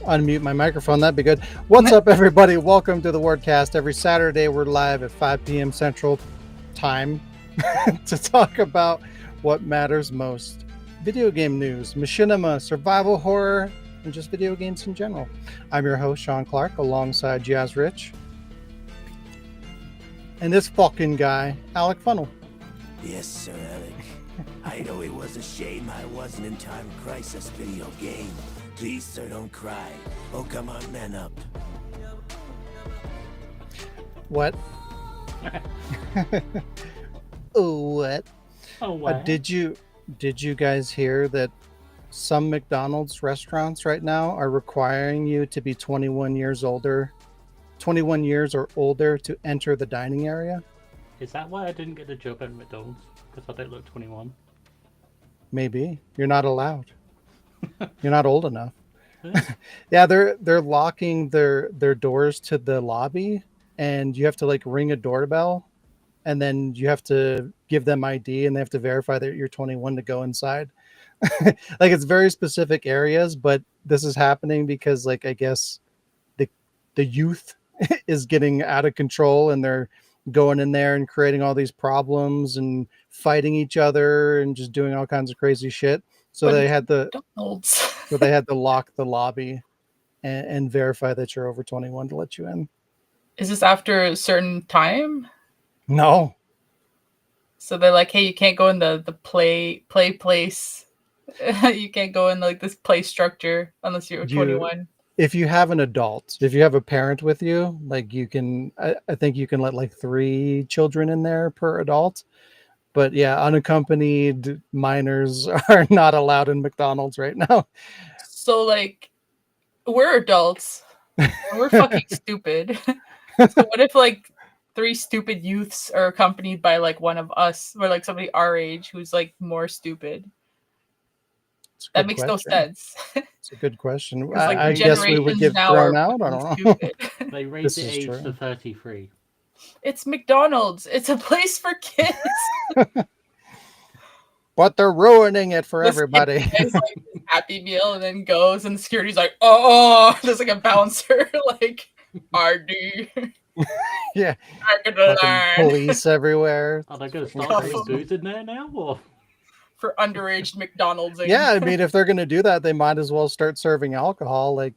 unmute my microphone. That'd be good. What's up, everybody? Welcome to the Wardcast. Every Saturday, we're live at 5 p.m. Central Time to talk about what matters most. Video game news, machinima, survival horror, and just video games in general. I'm your host, Sean Clark, alongside Jazz Rich. And this fucking guy, Alec Funnel. Yes, Sir Alec. I know it was a shame I wasn't in Time Crisis video game. Please, sir, don't cry. Oh, come on, man up. What? What? Oh, what? Did you guys hear that some McDonald's restaurants right now are requiring you to be 21 years or older to enter the dining area? Is that why I didn't get the job at McDonald's? Because I don't look 21? Maybe. You're not allowed. You're not old enough. Yeah, they're locking their doors to the lobby, and you have to like ring a doorbell, and then you have to give them ID, and they have to verify that you're 21 to go inside. Like, it's very specific areas, but this is happening because, like, I guess the youth is getting out of control, and they're going in there and creating all these problems and fighting each other and just doing all kinds of crazy shit. So But they had to McDonald's. so they had to lock the lobby and verify that you're over 21 to let you in. Is this after a certain time? No. So they're like, hey, you can't go in the play place. You can't go in like this play structure unless you're 21. If you have an adult, if you have a parent with you, like you can, I think you can let like 3 children in there per adult. But yeah, unaccompanied minors are not allowed in McDonald's right now. So like, we're adults. And we're fucking stupid. So what if like 3 stupid youths are accompanied by like one of us, or like somebody our age who's like more stupid? That makes no sense. It's a good question. Like, I guess we would get thrown out. I don't know. They raised the This is age true. to 33. It's McDonald's. It's a place for kids. But they're ruining it for This everybody. kid gets, like, Happy Meal and then goes, and the security's like, oh, there's like a bouncer, like, RD. Yeah. Back of the Fucking line. police everywhere. Are they going to start putting booze in there now? Or? For underage McDonald's. Yeah, I mean, if they're going to do that, they might as well start serving alcohol. Like,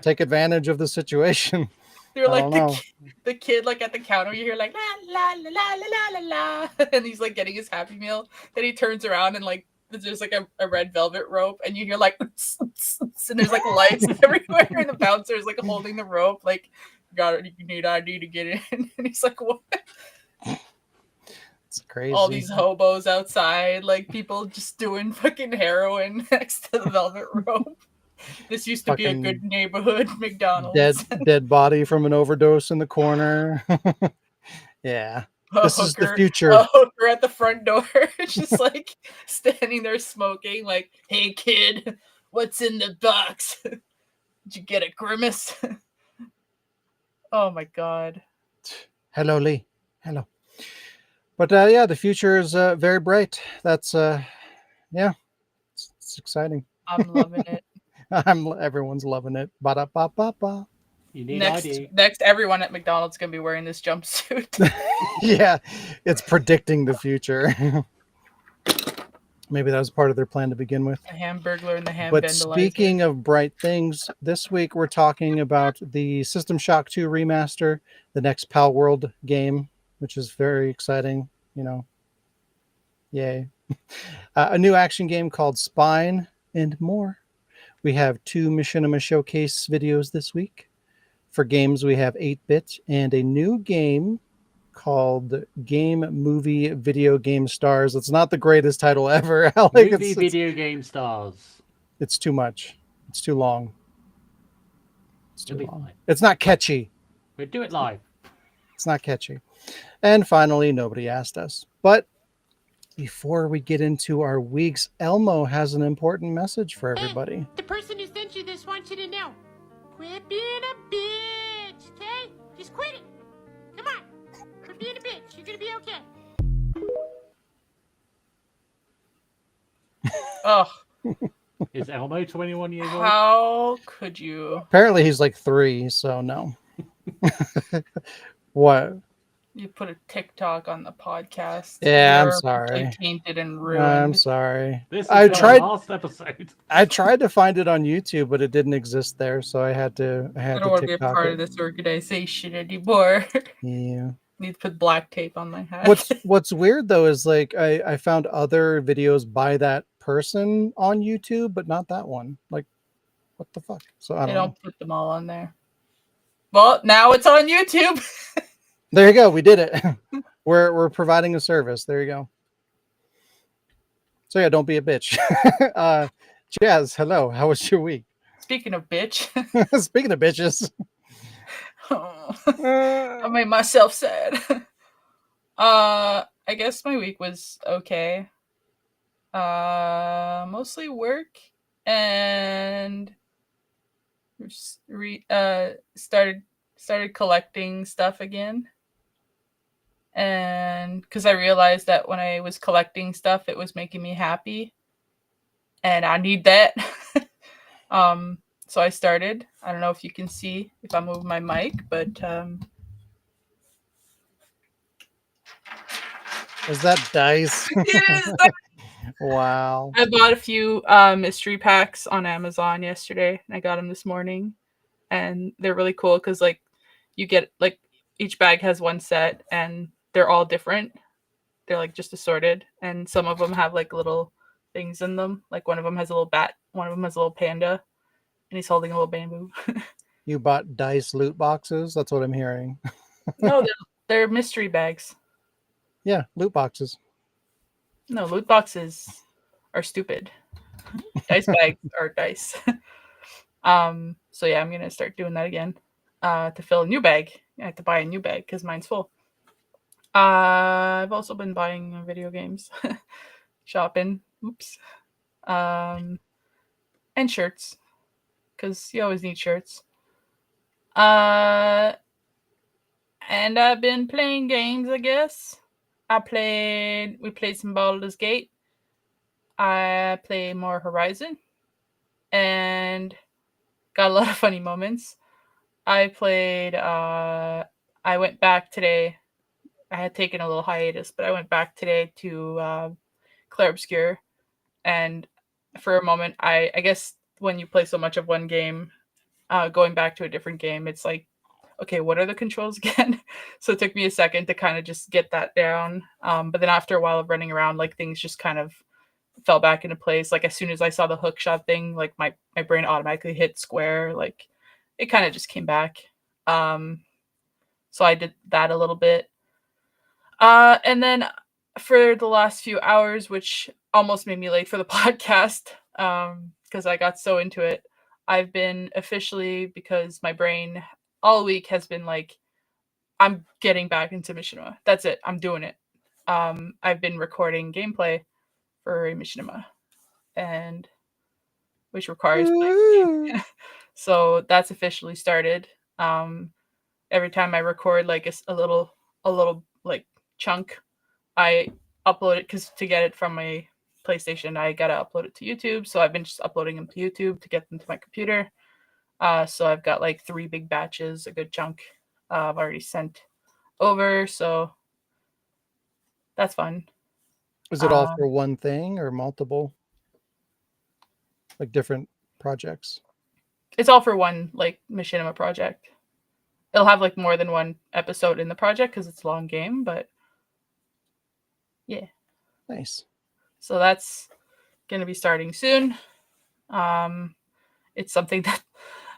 take advantage of the situation. They're I like don't the kid like at the counter. You hear like la la la la la la la, and he's like getting his Happy Meal. Then he turns around and like there's like a red velvet rope, and you hear like and there's like lights everywhere, and the bouncer's like holding the rope, like you need ID to get in, and he's like, what? It's crazy. All these hobos outside, like people just doing fucking heroin next to the velvet rope. This used to be a good neighborhood McDonald's. Dead body from an overdose in the corner. Yeah. This is the future. A hooker at the front door, just like standing there smoking, like, hey kid, what's in the box? Did you get a grimace? Oh my god. Hello, Lee. Hello. But yeah, the future is very bright. That's yeah, it's exciting. I'm loving it. Everyone's loving it. Ba-da-ba-ba-ba. You need ID. Next, everyone at McDonald's gonna be wearing this jumpsuit. Yeah, it's predicting the future. Maybe that was part of their plan to begin with. A Hamburglar and the Ham But Vandalizer. speaking of bright things, this week we're talking about the System Shock 2 remaster, the next Pal World game, which is very exciting. You know, yay! A new action game called Spine and more. We have 2 Machinima Showcase videos this week. For games, we have 8-Bit and a new game called Game Movie Video Game Stars. It's not the greatest title ever. Movie Video Game Stars. It's too much. It's too long. It's too It'll be long. fine. It's not catchy. We'll do it live. It's not catchy. And finally, nobody asked us. But before we get into our weeks, Elmo has an important message for everybody. Hey, the person who sent you this wants you to know. Quit being a bitch, okay? Just quit it. Come on. Quit being a bitch. You're gonna be okay. Oh, Is Elmo 21 years old? How could you? Apparently he's like 3, so no. What? You put a TikTok on the podcast. Yeah, I'm You're officially sorry. tainted and I'm ruined. sorry. This I is from the tried. last episode. I tried to find it on YouTube, but it didn't exist there, so I had to I don't to want to be a TikTok part it. of this organization anymore. Yeah. Need to put black tape on my hat. What's weird though is like I found other videos by that person on YouTube, but not that one. Like, what the fuck? So I They don't know. don't put them all on there. Well, now it's on YouTube. There you go. We did it. We're providing a service. There you go. So yeah, don't be a bitch. Jazz, hello. How was your week? Speaking of bitch, Speaking of bitches. I made myself sad. I guess my week was okay. Mostly work and started collecting stuff again. And because I realized that when I was collecting stuff, it was making me happy, and I need that. So I started. I don't know if you can see if I'm moving my mic, but Is that dice? it is. Wow. I bought a few mystery packs on Amazon yesterday, and I got them this morning, and they're really cool because like you get like each bag has one set, and they're all different. They're like just assorted, and some of them have like little things in them. Like one of them has a little bat, one of them has a little panda, and he's holding a little bamboo. You bought dice loot boxes? That's what I'm hearing. No, they're mystery bags. Yeah, loot boxes. No, loot boxes are stupid. Dice bags are dice. So yeah, I'm gonna start doing that again. To fill a new bag. I have to buy a new bag because mine's full. I've also been buying video games. Shopping. Oops. And shirts. Because you always need shirts. And I've been playing games, I guess. We played some Baldur's Gate. I played more Horizon. And got a lot of funny moments. I went back today. I had taken a little hiatus, but I went back today to Clair Obscur. And for a moment, I guess when you play so much of one game, going back to a different game, it's like, okay, what are the controls again? So it took me a second to kind of just get that down. But then after a while of running around, like things just kind of fell back into place. Like as soon as I saw the hook shot thing, like my brain automatically hit square. Like it kind of just came back. So I did that a little bit. And then for the last few hours, which almost made me late for the podcast, because I got so into it, I've been officially, because my brain all week has been like, I'm getting back into Machinima. That's it. I'm doing it. I've been recording gameplay for a Machinima, and which requires playing. So that's officially started. Every time I record like a little like chunk, I upload it, because to get it from my PlayStation, I gotta upload it to YouTube. So I've been just uploading them to YouTube to get them to my computer. So I've got like 3 big batches, a good chunk I've already sent over. So that's fun. Is it all for one thing or multiple? Like different projects? It's all for one like Machinima project. It'll have like more than one episode in the project because it's a long game, but yeah. Nice. So that's gonna be starting soon. It's something that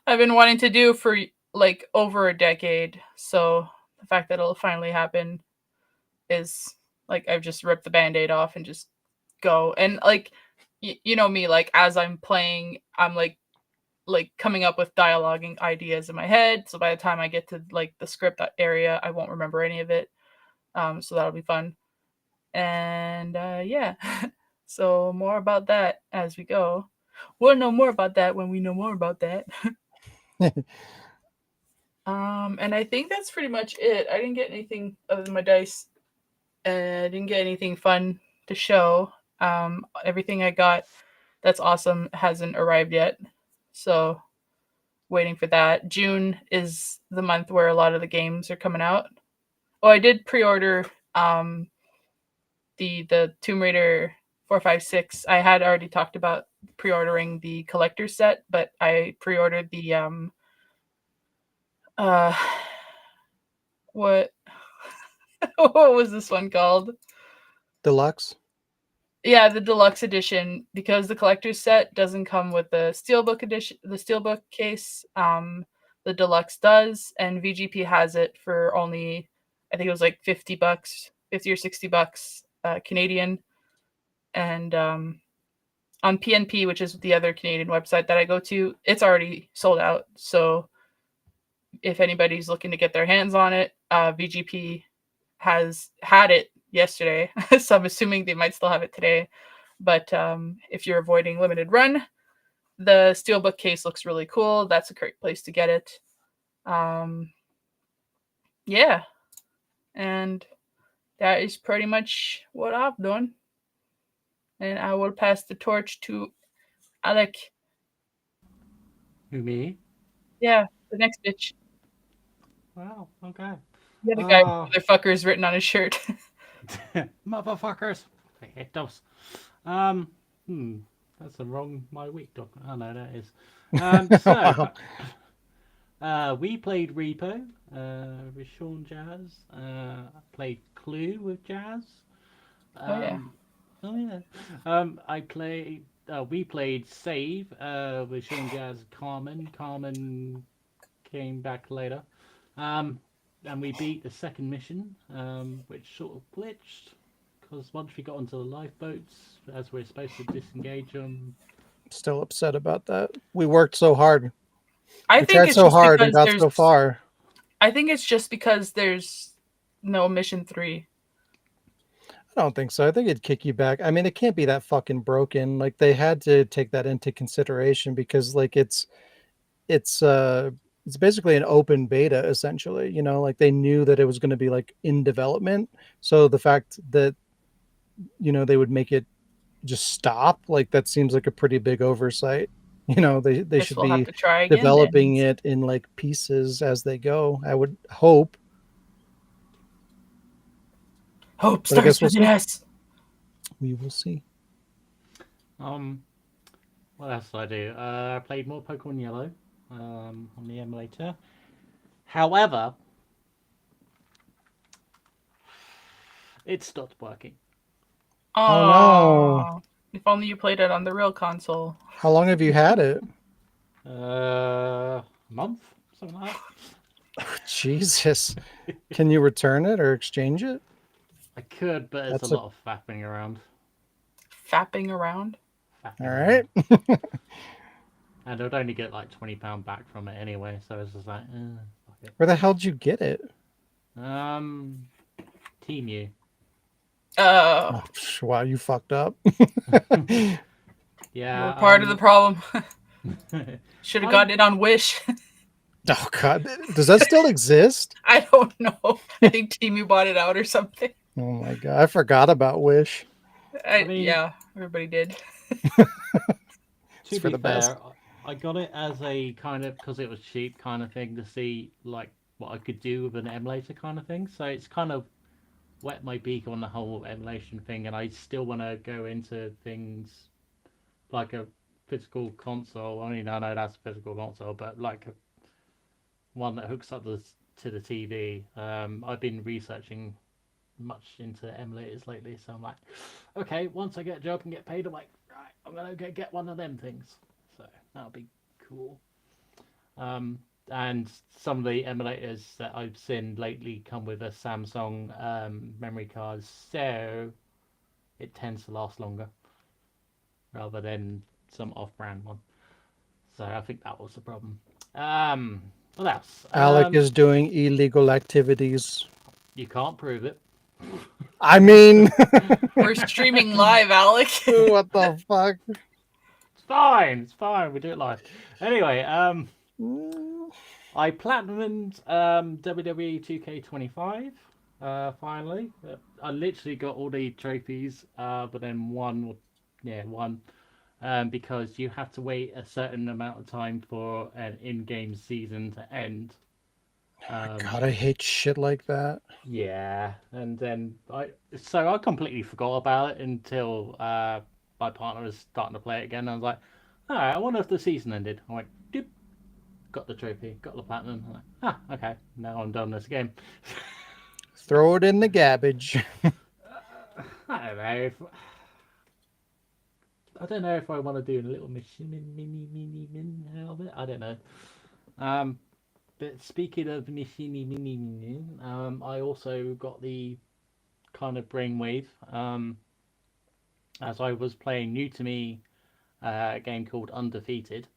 I've been wanting to do for like over a decade. So the fact that it'll finally happen is like I've just ripped the band-aid off and just go. And like you know me, like as I'm playing, I'm like coming up with dialoguing ideas in my head. So by the time I get to like the script area, I won't remember any of it. So that'll be fun. And yeah. So more about that as we go. We'll know more about that when we know more about that. And I think that's pretty much it. I didn't get anything other than my dice. I didn't get anything fun to show. Everything I got That's awesome. Hasn't arrived yet. So waiting for that. June is the month where a lot of the games are coming out. Oh, I did pre-order the Tomb Raider 456. I had already talked about pre-ordering the collector's set, but I pre-ordered the uh what what was this one called? Deluxe. Yeah, the deluxe edition, because the collector's set doesn't come with the steelbook edition, the steelbook case. The deluxe does, and VGP has it for only, I think it was like $50, $50 or $60 Canadian, and on PNP, which is the other Canadian website that I go to, it's already sold out. So if anybody's looking to get their hands on it, VGP has had it yesterday, so I'm assuming they might still have it today. But if you're avoiding limited run, the steelbook case looks really cool. That's a great place to get it. Yeah, and that is pretty much what I've done. And I will pass the torch to Alec. Who, me? Yeah, the next bitch. Wow, okay. The other guy, motherfuckers, written on his shirt. Motherfuckers. I hate those. That's the wrong my week doc. Oh no, that is. We played Repo with Sean Jazz. Played Clue with Jazz. Oh yeah. Oh yeah. We played Save with Sean Jazz and Carmen. Carmen came back later. And we beat the second mission, which sort of glitched, because once we got onto the lifeboats, as we're supposed to disengage them. Still upset about that. We worked so hard. I We think tried it's so just hard and because got so far. I think it's just because there's no mission 3. I don't think so. I think it'd kick you back. I mean, it can't be that fucking broken. Like, they had to take that into consideration, because like it's basically an open beta essentially, you know, like they knew that it was going to be like in development. So the fact that, you know, they would make it just stop, like that seems like a pretty big oversight. You know, they Guess should we'll have be to try again. developing then. it in like pieces as they go, I would hope. Hope But I guess starts we'll with an see. S. We will see. What else did I do? I played more Pokemon Yellow on the emulator. However, it stopped working. Oh no. If only you played it on the real console. How long have you had it? A month, something like that. Jesus. Can you return it or exchange it? I could, but it's That's a lot of fapping around. Fapping around? All right. And I'd only get like £20 back from it anyway, so it's just like, fuck it. Where the hell did you get it? Team U. Oh, wow, you fucked up. Yeah. We're part of the problem. Should have gotten it on Wish. Oh god, does that still exist? I don't know. I think Timu bought it out or something. Oh my god, I forgot about Wish. Yeah, everybody did. To for be the best. fair, I got it as a kind of, because it was cheap kind of thing, to see like what I could do with an emulator kind of thing. So it's kind of wet my beak on the whole emulation thing, and I still want to go into things like a physical console. I mean, I know that's a physical console, but like one that hooks up to the TV. I've been researching much into emulators lately, so I'm like, okay, once I get a job and get paid, I'm like, right, I'm gonna get one of them things. So that'll be cool. And some of the emulators that I've seen lately come with a Samsung memory card, so it tends to last longer rather than some off-brand one. So I think that was the problem. What else? Alec is doing illegal activities. You can't prove it. I mean, We're streaming live, Alec. what the fuck? It's fine. We do it live. Anyway, I platinumed WWE 2K25 finally. I literally got all the trophies, but then one. because you have to wait a certain amount of time for an in-game season to end. God, I hate shit like that. Yeah, and then I completely forgot about it until my partner was starting to play it again. I was like, all right, I wonder if the season ended. I went, doop, got the trophy, got the platinum. I'm like, okay, now I'm done this game. Throw it in the garbage. I don't know. I don't know if I want to do a little mini out of it. I don't know. But speaking of mini, I also got the kind of brainwave. As I was playing new to me a game called Undefeated.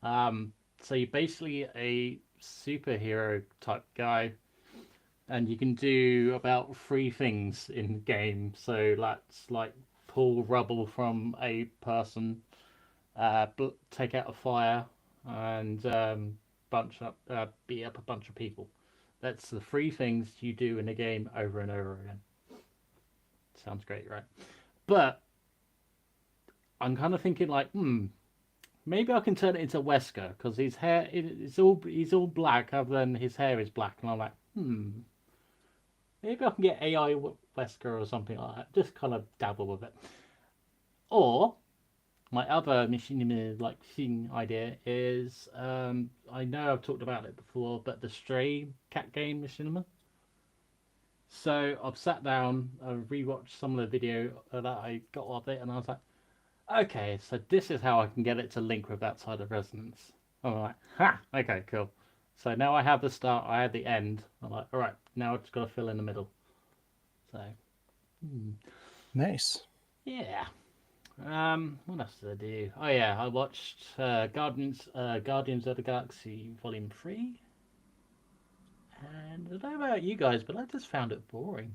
So you're basically a superhero type guy, and you can do about 3 things in the game. So that's like pull rubble from a person, take out a fire, and beat up a bunch of people. That's the 3 things you do in a game over and over again. Sounds great, right? But I'm kind of thinking like, maybe I can turn it into Wesker because his hair he's all black other than his hair is black, and I'm like, maybe I can get AI Wesker or something like that. Just kind of dabble with it. Or my other thing idea is I know I've talked about it before, but the Stray cat game machinima. So I've sat down, I've rewatched some of the video that I got of it, and I was like, okay, so this is how I can get it to link with that side of resonance. I'm like, okay, cool. So now I have the start, I have the end. I'm like, all right, now I've just got to fill in the middle. So, Nice. yeah. What else did I do? Oh yeah, I watched Guardians of the Galaxy Volume 3. And I don't know about you guys, but I just found it boring.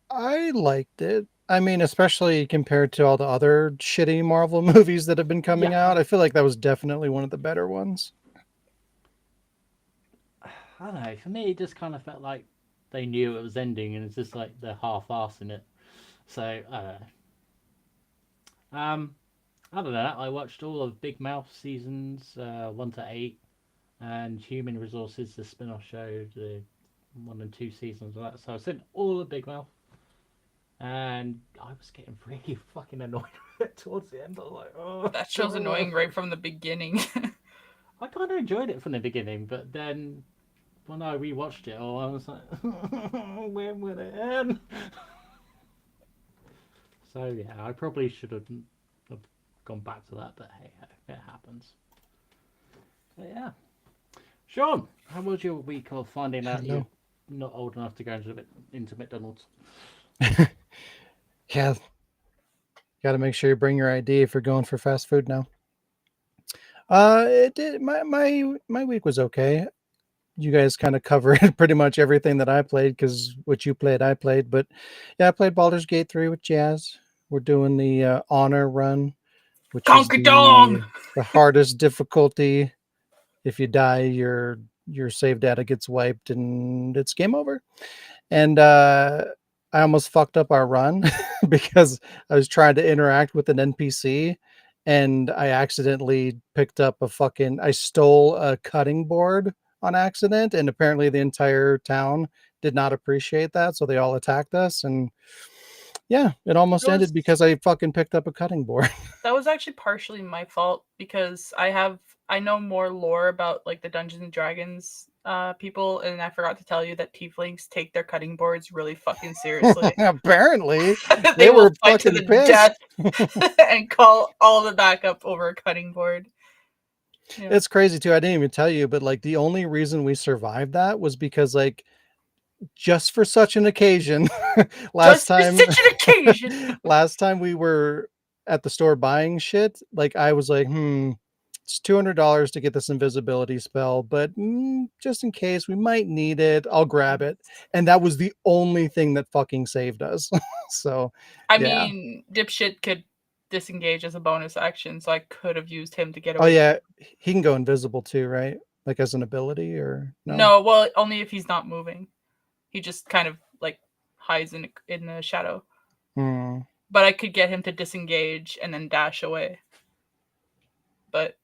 I liked it. I mean, especially compared to all the other shitty Marvel movies that have been coming out. I feel like that was definitely one of the better ones. I don't know. For me, it just kind of felt like they knew it was ending, and it's just like they're half-assing it. So I don't know. Other than that, I watched all of Big Mouth seasons 1 to 8, and Human Resources, the spin-off show, the 1 and 2 seasons of that. So I've seen all of Big Mouth, and I was getting really fucking annoyed with it towards the end. I was like, oh, That show's annoying right from the beginning. I kind of enjoyed it from the beginning, but then when I rewatched it, I was like, when will it end? So yeah, I probably should have gone back to that, but hey, it happens. But yeah, Sean, how was your week of finding out you're not old enough to go into McDonald's? Yeah, got to make sure you bring your ID if you're going for fast food now. It did. My week was okay. You guys kind of covered pretty much everything that I played because what you played, I played. But yeah, I played Baldur's Gate 3 with Jazz. We're doing the honor run, which is Conky-dong! the hardest difficulty. If you die, your save data gets wiped and it's game over. And I almost fucked up our run because I was trying to interact with an NPC and I accidentally picked up I stole a cutting board on accident, and apparently the entire town did not appreciate that, so they all attacked us, and yeah, it almost ended because I fucking picked up a cutting board. That was actually partially my fault because I know more lore about like the Dungeons and Dragons people, and I forgot to tell you that tieflings take their cutting boards really fucking seriously. Apparently they will were fight to fucking the pissed. death and call all the backup over a cutting board. Yeah. It's crazy too. I didn't even tell you, but like the only reason we survived that was because like just for such an occasion last time we were at the store buying shit, like I was like, it's $200 to get this invisibility spell, but just in case we might need it, I'll grab it. And that was the only thing that fucking saved us. So I mean, dipshit could disengage as a bonus action, so I could have used him to get away. Oh yeah, he can go invisible too, right? Like as an ability, or no? Well, only if he's not moving. He just kind of like hides in the shadow. but I could get him to disengage and then dash away. But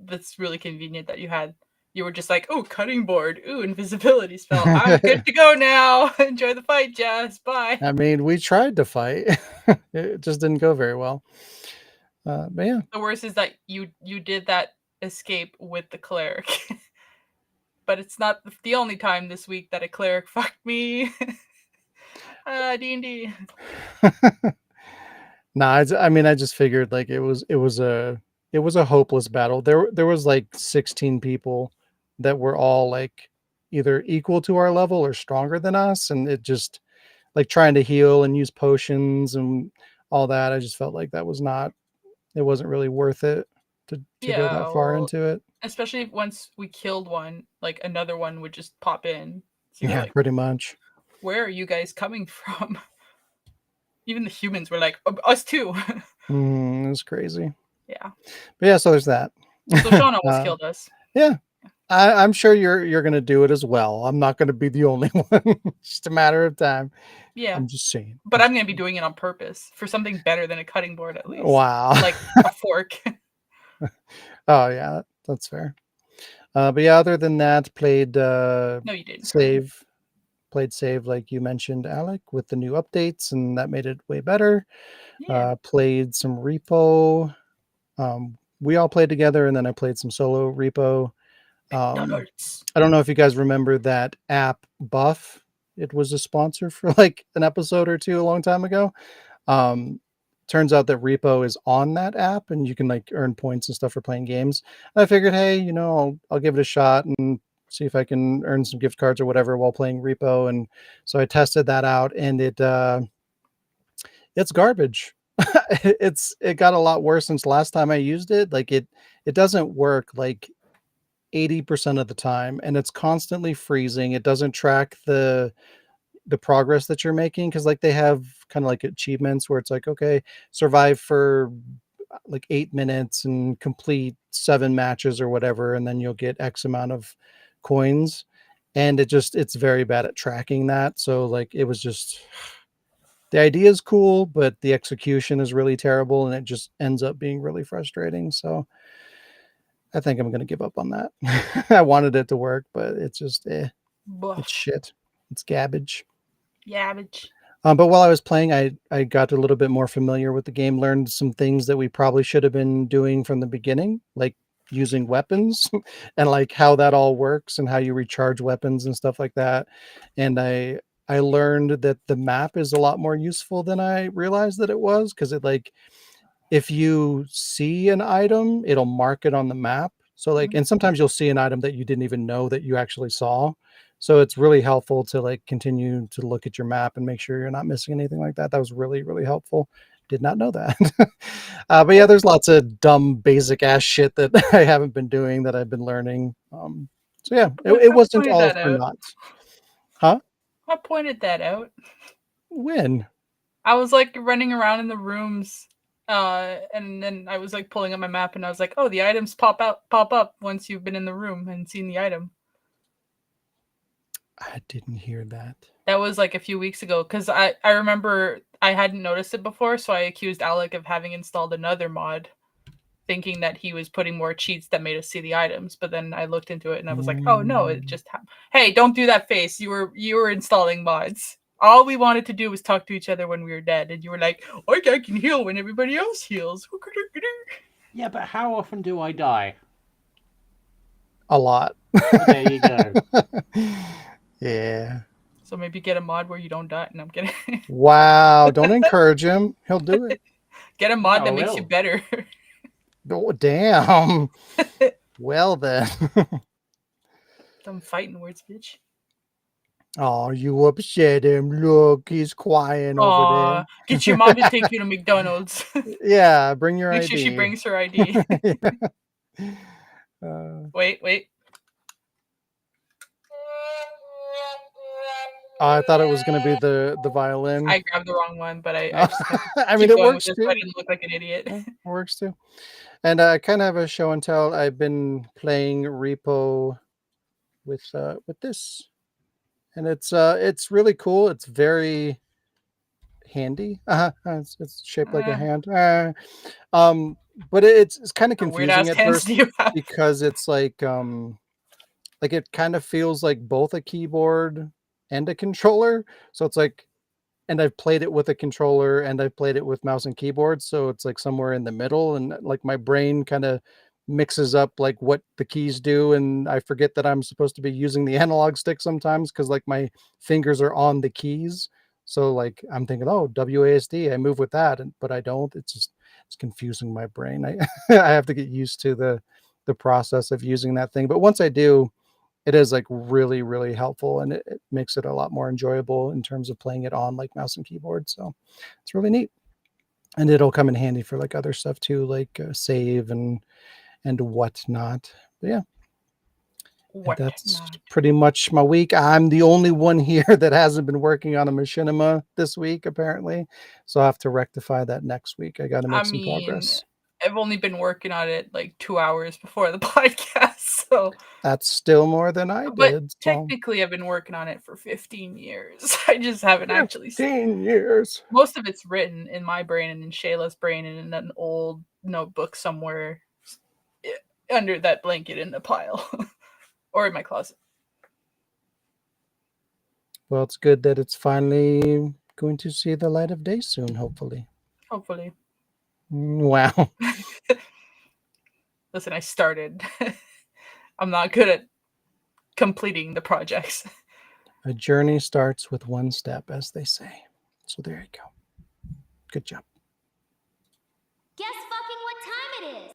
that's really convenient that you were just like, oh, cutting board, ooh, invisibility spell. I'm good to go now. Enjoy the fight, Jazz. Bye. I mean, we tried to fight. It just didn't go very well. But yeah. The worst is that you did that escape with the cleric. But it's not the only time this week that a cleric fucked me. D&D. Nah, I mean, I just figured like it was a hopeless battle. There was like 16 people that were all like either equal to our level or stronger than us, and it just like trying to heal and use potions and all that. I just felt like it wasn't really worth it to go that far into it. Especially once we killed one, like another one would just pop in. So you're like, Pretty much. where are you guys coming from? Even the humans were like, us too. It was crazy. Yeah. But yeah, so there's that. So Sean almost killed us. Yeah. I'm sure you're gonna do it as well. I'm not gonna be the only one. It's just a matter of time. Yeah. I'm just saying. But I'm gonna be doing it on purpose for something better than a cutting board at least. Wow. Like a fork. Oh yeah, that's fair. But yeah, other than that, played No, you didn't. save like you mentioned, Alec, with the new updates, and that made it way better. Yeah. Played some repo. We all played together, and then I played some solo repo. I don't know if you guys remember that app Buff. It was a sponsor for like an episode or two a long time ago. Turns out that repo is on that app, and you can like earn points and stuff for playing games. And I figured, hey, I'll give it a shot and see if I can earn some gift cards or whatever while playing repo. And so I tested that out, and it's garbage. It got a lot worse since last time I used it. Like it doesn't work like 80% of the time, and it's constantly freezing. It doesn't track the progress that you're making, because like they have kind of like achievements where it's like, okay, survive for like 8 minutes and complete 7 matches or whatever, and then you'll get X amount of coins. And it's very bad at tracking that. So like it was just, the idea is cool, but the execution is really terrible, and it just ends up being really frustrating. So I think I'm going to give up on that. I wanted it to work, but it's just, it's shit. It's garbage. Garbage. But while I was playing, I got a little bit more familiar with the game, learned some things that we probably should have been doing from the beginning, like using weapons and like how that all works and how you recharge weapons and stuff like that. And I learned that the map is a lot more useful than I realized that it was, because it like, if you see an item, it'll mark it on the map. So like, and sometimes you'll see an item that you didn't even know that you actually saw. So it's really helpful to like continue to look at your map and make sure you're not missing anything like that. That was really, really helpful. Did not know that. But yeah, there's lots of dumb, basic ass shit that I haven't been doing that I've been learning. So yeah, it wasn't all for naught. Huh? I pointed that out. When? I was like running around in the rooms, and then I was like pulling up my map, and I was like, "Oh, the items pop up once you've been in the room and seen the item." I didn't hear that. That was like a few weeks ago, because I remember I hadn't noticed it before, so I accused Alec of having installed another mod, thinking that he was putting more cheats that made us see the items. But then I looked into it and I was like, "Oh no, it just happened." Hey, don't do that face. You were installing mods. All we wanted to do was talk to each other when we were dead, and you were like, "I can heal when everybody else heals." Yeah, but how often do I die? A lot. There you go. Yeah. So maybe get a mod where you don't die. And I'm kidding. Wow. Don't encourage him. He'll do it. Get a mod No, that makes will. you better. Oh, damn. Well then. Some fighting words, bitch. Oh, you upset him. Look, he's crying over Get your mom to take you to McDonald's. there. Yeah, bring your Make ID. sure she brings her ID. Wait. I thought it was going to be the violin. I grabbed the wrong one, but I just kept I mean, it works too. too. So I didn't look like an idiot. Yeah, it works too. And I kind of have a show and tell. I've been playing repo with this, and it's really cool. It's very handy. It's shaped like a Eh. hand. But it's kind of What weird confusing ass at hands first do you have? because it's like it kind of feels like both a keyboard and a controller. So it's like, and I've played it with a controller and I've played it with mouse and keyboard. So it's like somewhere in the middle, and like my brain kind of mixes up like what the keys do. And I forget that I'm supposed to be using the analog stick sometimes because like my fingers are on the keys. So like I'm thinking, oh, WASD, I move with that, but I don't. It's confusing my brain. I I have to get used to the process of using that thing. But once I do, it is like really, really helpful, and it makes it a lot more enjoyable in terms of playing it on like mouse and keyboard. So it's really neat, and it'll come in handy for like other stuff too, like save and whatnot. But yeah, and that's Whatnot. pretty much my week. I'm the only one here that hasn't been working on a machinima this week, apparently. So I'll have to rectify that next week. I got to I make some mean, progress. I've only been working on it like 2 hours before the podcast, so That's still more than I but did. So technically I've been working on it for 15 years. I just haven't actually 15 years. most of it's written in my brain and in Shayla's brain and in an old notebook somewhere under that blanket in the pile or in my closet. Well, it's good that it's finally going to see the light of day soon, hopefully. Hopefully. Wow. Listen, I started. I'm not good at completing the projects. A journey starts with one step, as they say. So there you go. Good job. Guess fucking what time it is.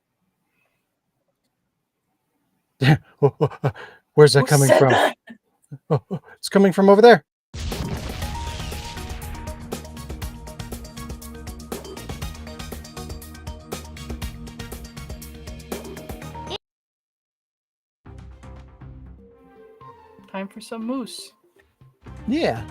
Where's that Who coming said from? that? It's coming from over there. Time for some moose. Yeah.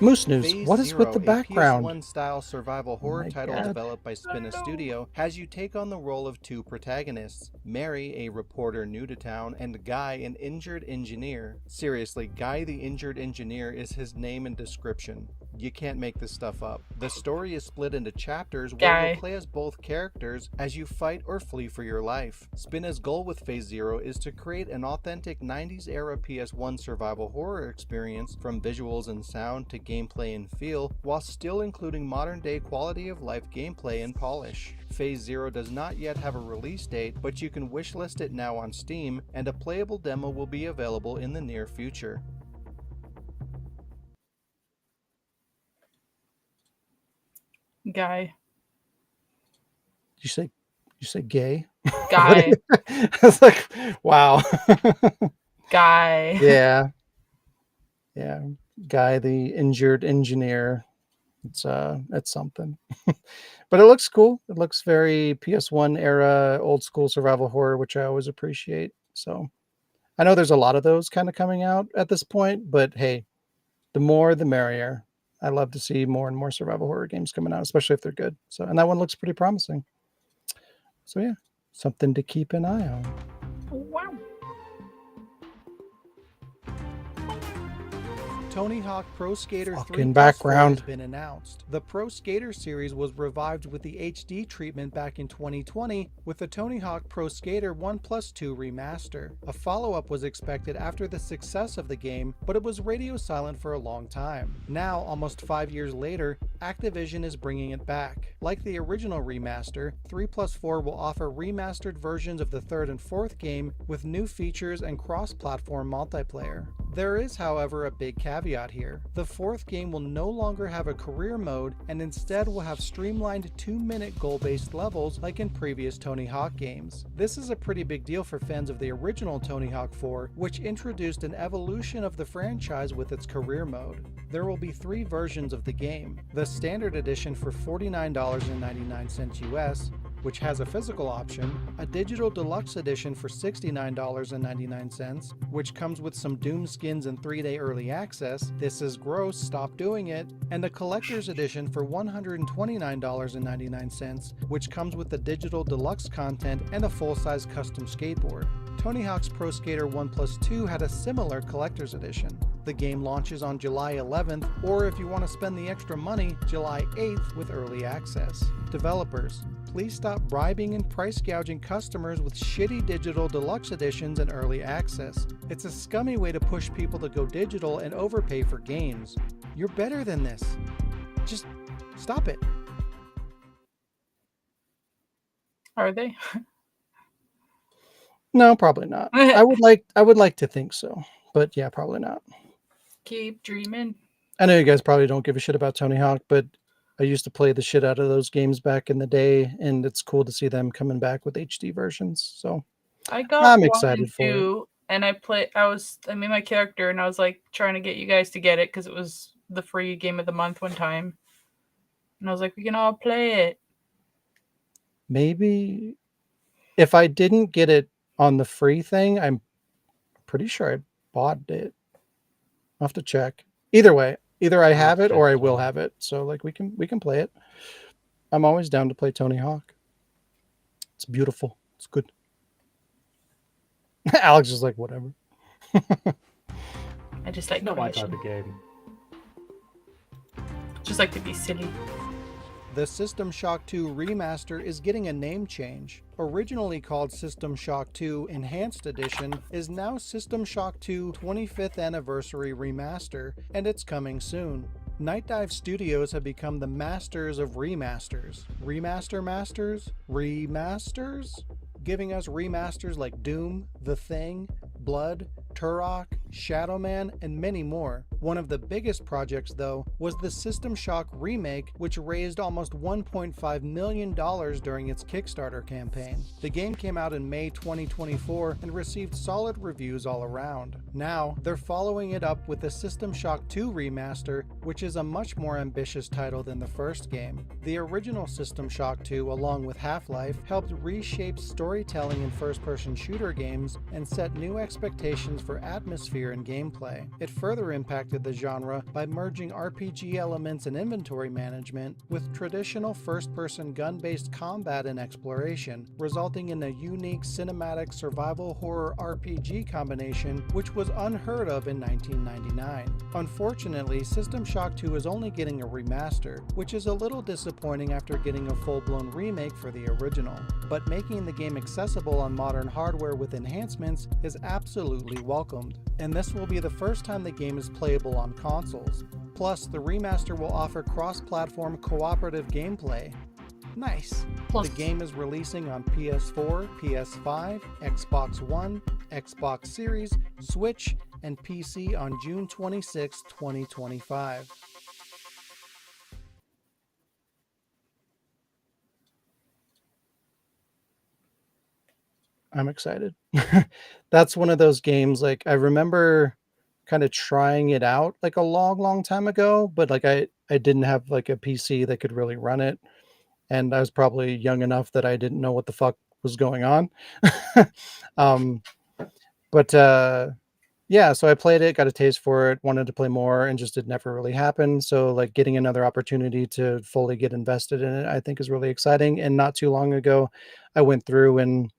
Moose News. Phase What is Zero, with the a background? PS1-style survival horror my title God. developed by Spinna Studio has you take on the role of two protagonists, Mary, a reporter new to town, and Guy, an injured engineer. Seriously, Guy the injured engineer is his name and description. You can't make this stuff up. The story is split into chapters where Guy. you'll play as both characters as you fight or flee for your life. Spinna's goal with Phase Zero is to create an authentic 90s era PS1 survival horror experience from visuals and sound to gameplay and feel, while still including modern day quality of life gameplay and polish. Phase Zero does not yet have a release date, but you can wishlist it now on Steam, and a playable demo will be available in the near future. Guy. You say gay? Guy. I was like, wow. Guy. Yeah. Yeah. Guy the injured engineer. It's something. But it looks cool. It looks very PS1 era old school survival horror, which I always appreciate. So I know there's a lot of those kind of coming out at this point, but hey, the more the merrier. I love to see more and more survival horror games coming out, especially if they're good. So, and that one looks pretty promising. So yeah, something to keep an eye on. Wow. Tony Hawk Pro Skater 3 Fucking Plus 4 background. has been announced. The Pro Skater series was revived with the HD treatment back in 2020 with the Tony Hawk Pro Skater 1+2 remaster. A follow-up was expected after the success of the game, but it was radio silent for a long time. Now, almost 5 years later, Activision is bringing it back. Like the original remaster, 3+4 will offer remastered versions of the third and fourth game with new features and cross-platform multiplayer. There is, however, a big caveat here. The fourth game will no longer have a career mode and instead will have streamlined 2-minute goal-based levels like in previous Tony Hawk games. This is a pretty big deal for fans of the original Tony Hawk 4, which introduced an evolution of the franchise with its career mode. There will be 3 versions of the game. The standard edition for $49.99 US, which has a physical option, a digital deluxe edition for $69.99, which comes with some Doom skins and 3-day early access, this is gross, stop doing it, and a collector's edition for $129.99, which comes with the digital deluxe content and a full-size custom skateboard. Tony Hawk's Pro Skater 1+2 had a similar collector's edition. The game launches on July 11th, or if you want to spend the extra money, July 8th with early access. Developers, please stop bribing and price gouging customers with shitty digital deluxe editions and early access. It's a scummy way to push people to go digital and overpay for games. You're better than this. Just stop it. Are they? No, probably not. I would like to think so, but yeah, probably not. Keep dreaming. I know you guys probably don't give a shit about Tony Hawk, but I used to play the shit out of those games back in the day, and it's cool to see them coming back with HD versions. So I got I'm 1 excited and for it. 2, and I made my character, and I was like trying to get you guys to get it because it was the free game of the month one time, and I was like, we can all play it. Maybe if I didn't get it on the free thing, I'm pretty sure I bought it. I'll have to check. Either way, either I have it or I will have it. So like we can play it. I'm always down to play Tony Hawk. It's beautiful. It's good. Alex is like, whatever. I just like Not my creation. type of game. Just like to be silly. The System Shock 2 remaster is getting a name change. Originally called System Shock 2 Enhanced Edition, is now System Shock 2 25th Anniversary Remaster, and it's coming soon. Night Dive Studios have become the masters of remasters. Remaster masters? Remasters? Giving us remasters like Doom, The Thing, Blood, Turok, Shadow Man, and many more. One of the biggest projects, though, was the System Shock remake, which raised almost $1.5 million during its Kickstarter campaign. The game came out in May 2024 and received solid reviews all around. Now, they're following it up with the System Shock 2 remaster, which is a much more ambitious title than the first game. The original System Shock 2, along with Half-Life, helped reshape storytelling in first-person shooter games and set new expectations for atmosphere and gameplay. It further impacted the genre by merging RPG elements and inventory management with traditional first-person gun-based combat and exploration, resulting in a unique cinematic survival horror RPG combination which was unheard of in 1999. Unfortunately, System Shock 2 is only getting a remaster, which is a little disappointing after getting a full-blown remake for the original. But making the game accessible on modern hardware with enhancements is absolutely welcomed, and this will be the first time the game is playable on consoles. Plus, the remaster will offer cross-platform cooperative gameplay. Nice! Plus, The game is releasing on PS4, PS5, Xbox One, Xbox Series, Switch, and PC on June 26, 2025. I'm excited. That's one of those games, like I remember kind of trying it out like a long time ago, but like I didn't have like a PC that could really run it, and I was probably young enough that I didn't know what the fuck was going on. um, but yeah, so I played it, got a taste for it, wanted to play more, and just it never really happened. So like getting another opportunity to fully get invested in it, I think is really exciting. And not too long ago, I went through and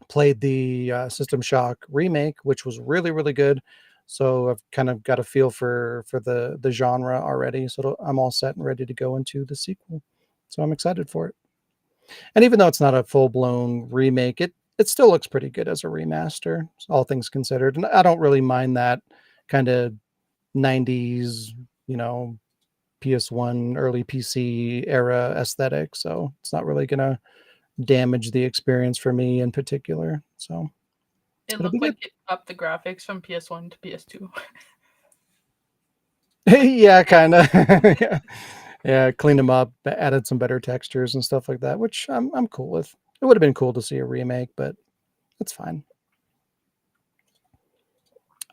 played the System Shock remake, which was really good. So I've kind of got a feel for the genre already. So I'm all set and ready to go into the sequel. So I'm excited for it. And even though it's not a full blown remake, it still looks pretty good as a remaster, all things considered. And I don't really mind that kind of 90s, you know, PS1, early PC era aesthetic. So it's not really gonna damage the experience for me in particular. So it it'll looked be like it upped the graphics from PS1 to PS2. good. Yeah, kind of. Yeah, cleaned them up, added some better textures and stuff like that, which I'm cool with. It would have been cool to see a remake, but it's fine.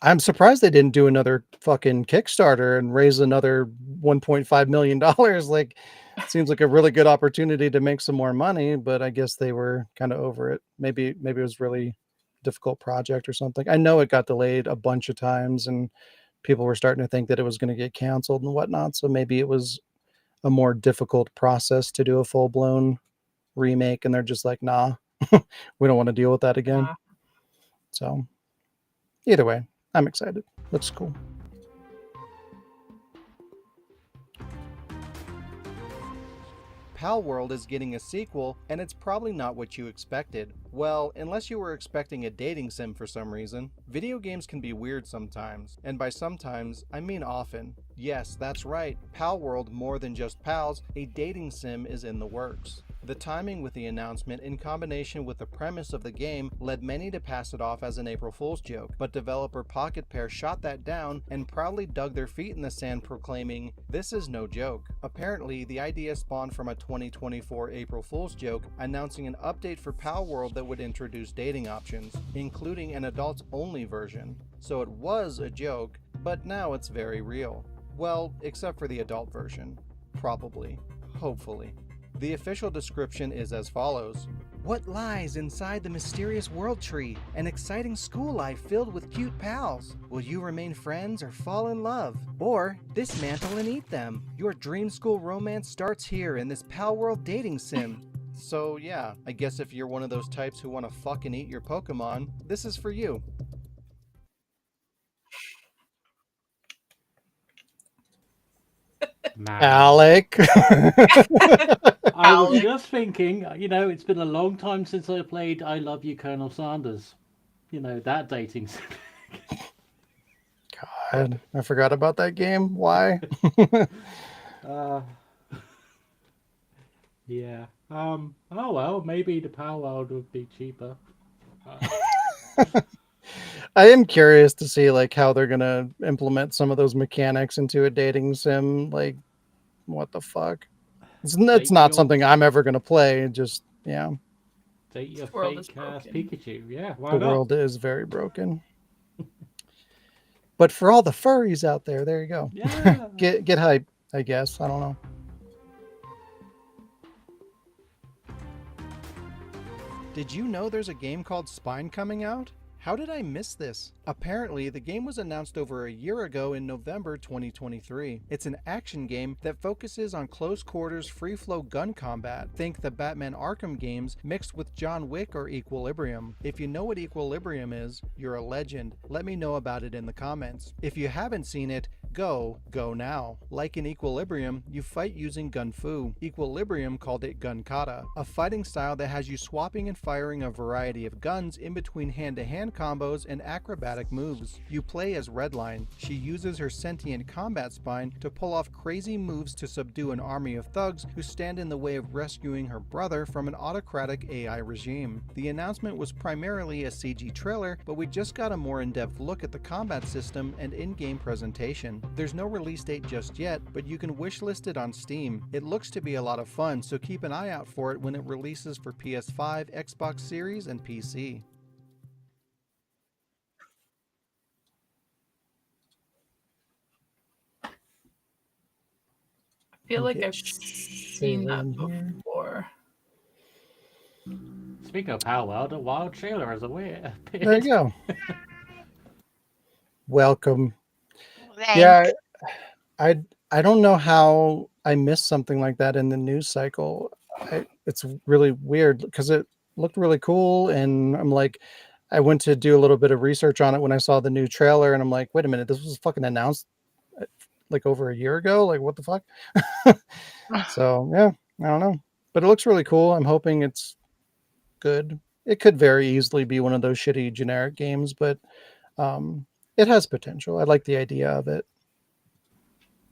I'm surprised they didn't do another fucking Kickstarter and raise another $1.5 million. Like, seems like a really good opportunity to make some more money, but I guess they were kind of over it. Maybe it was really difficult project or something. I know it got delayed a bunch of times and people were starting to think that it was going to get canceled and whatnot. So maybe it was a more difficult process to do a full blown remake. And they're just like, nah, we don't want to deal with that again. So either way, I'm excited. Looks cool. Pal World is getting a sequel, and it's probably not what you expected. Well, unless you were expecting a dating sim for some reason. Video games can be weird sometimes, and by sometimes, I mean often. Yes, that's right, Pal World, more than just pals, a dating sim is in the works. The timing with the announcement, in combination with the premise of the game, led many to pass it off as an April Fool's joke, but developer Pocket Pair shot that down and proudly dug their feet in the sand, proclaiming, "This is no joke." Apparently, the idea spawned from a 2024 April Fool's joke announcing an update for Pal World that would introduce dating options, including an adults-only version. So it was a joke, but now it's very real. Well, except for the adult version. Probably. Hopefully. The official description is as follows. What lies inside the mysterious world tree? An exciting school life filled with cute pals. Will you remain friends or fall in love? Or dismantle and eat them? Your dream school romance starts here in this Pal World dating sim. So yeah, I guess if you're one of those types who want to fucking eat your Pokemon, this is for you. Man. Alec. I was Alec. just thinking, it's been a long time since I played I Love You, Colonel Sanders. That dating sim. God, I forgot about that game. Why? Yeah. Oh well, maybe the Power World would be cheaper. I am curious to see like how they're gonna implement some of those mechanics into a dating sim. Like, what the fuck? It's Date not your- something I'm ever gonna play. Just yeah, Date your This world is fake ass broken. Pikachu. Yeah, why the not? world is very broken. But for all the furries out there, there you go. Yeah. Get hype, I guess. I don't know. Did you know there's a game called Spine coming out? How did I miss this? Apparently, the game was announced over a year ago in November 2023. It's an action game that focuses on close quarters free-flow gun combat. Think the Batman Arkham games mixed with John Wick or Equilibrium. If you know what Equilibrium is, you're a legend. Let me know about it in the comments. If you haven't seen it, go now. Like in Equilibrium, you fight using Gun Fu. Equilibrium called it Gun Kata, a fighting style that has you swapping and firing a variety of guns in between hand-to-hand combos and acrobatic moves. You play as Redline. She uses her sentient combat spine to pull off crazy moves to subdue an army of thugs who stand in the way of rescuing her brother from an autocratic AI regime. The announcement was primarily a CG trailer, but we just got a more in-depth look at the combat system and in-game presentation. There's no release date just yet, but you can wishlist it on Steam. It looks to be a lot of fun, so keep an eye out for it when it releases for PS5, Xbox Series, and PC. I feel like Okay, I've seen that in here. before. Speaking of Power World, a wild trailer has appeared. There you go. Welcome. Thanks. Yeah, I don't know how I missed something like that in the news cycle. It's really weird because it looked really cool, and I'm like, I went to do a little bit of research on it when I saw the new trailer, and I'm like, wait a minute, this was fucking announced like over a year ago. Like, what the fuck? So yeah, I don't know, but it looks really cool. I'm hoping it's good. It could very easily be one of those shitty generic games, but it has potential. I like the idea of it.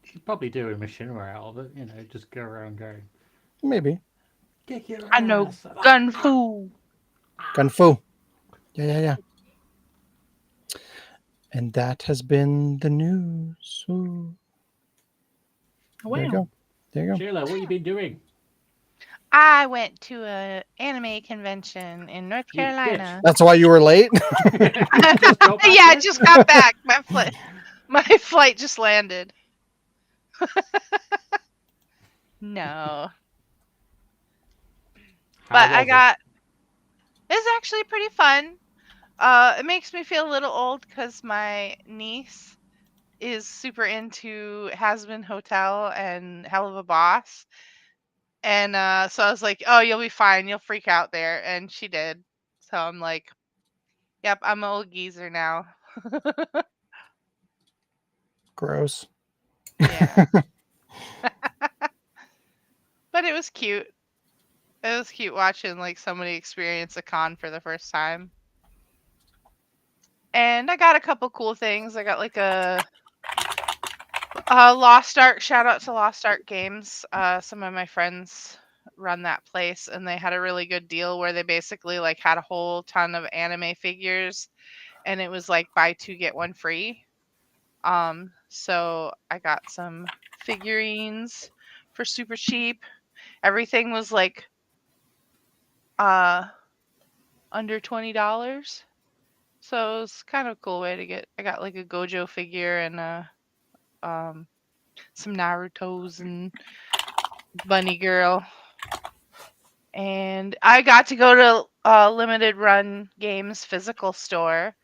Should probably do a machinery out of it, just go around going, Maybe. kick your I know ass. Gun Fu. Kung Fu. Yeah. And that has been the news. Ooh. There you Wow. go. There you go. Sheila, what you been doing? I went to a anime convention in North You bitch. Carolina. That's why you were late? Just got back Yeah, I yet? just got back. My flight just landed. No. How But I was it? got it's actually pretty fun. It makes me feel a little old because my niece is super into Has-Been Hotel and Hell of a Boss. And so I was like, oh, you'll be fine. You'll freak out there. And she did. So I'm like, yep, I'm an old geezer now. Gross. Yeah. But it was was cute. It was cute watching like somebody experience a con for the first time. And I got a couple cool things. I got like a Lost Ark. Shout out to Lost Ark Games. Some of my friends run that place, and they had a really good deal where they basically like had a whole ton of anime figures, and it was like buy two get one free. So I got some figurines for super cheap. Everything was like uh under $20. So it was kind of a cool way to get. I got like a Gojo figure and some Naruto's and Bunny Girl. And I got to go to Limited Run Games physical store,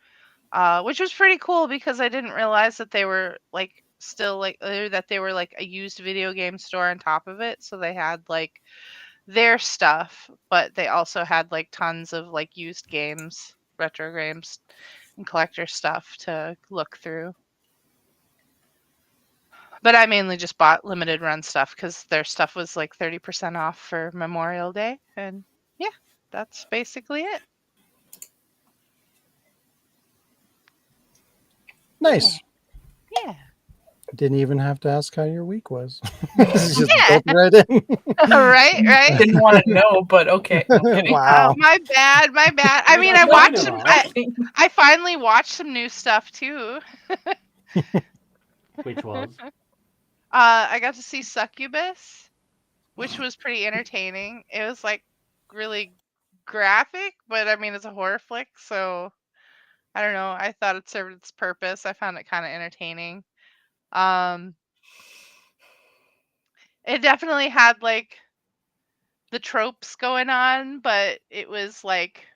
which was pretty cool because I didn't realize that they were like still like that they were like a used video game store on top of it. So they had like their stuff, but they also had like tons of like used games, retro games, and collector stuff to look through. But I mainly just bought limited run stuff because their stuff was like 30% off for Memorial Day. And yeah, that's basically it. Nice. Yeah. Didn't even have to ask how your week was. Just Yeah. built right in. Right. Didn't want to know, but okay. No kidding. Wow. My bad. I mean, I That's watched fine, some. alright. I finally watched some new stuff too. Which was I got to see Succubus, which was pretty entertaining. It was like really graphic, but I mean, it's a horror flick, so I don't know. I thought it served its purpose. I found it kind of entertaining. It definitely had like the tropes going on, but it was like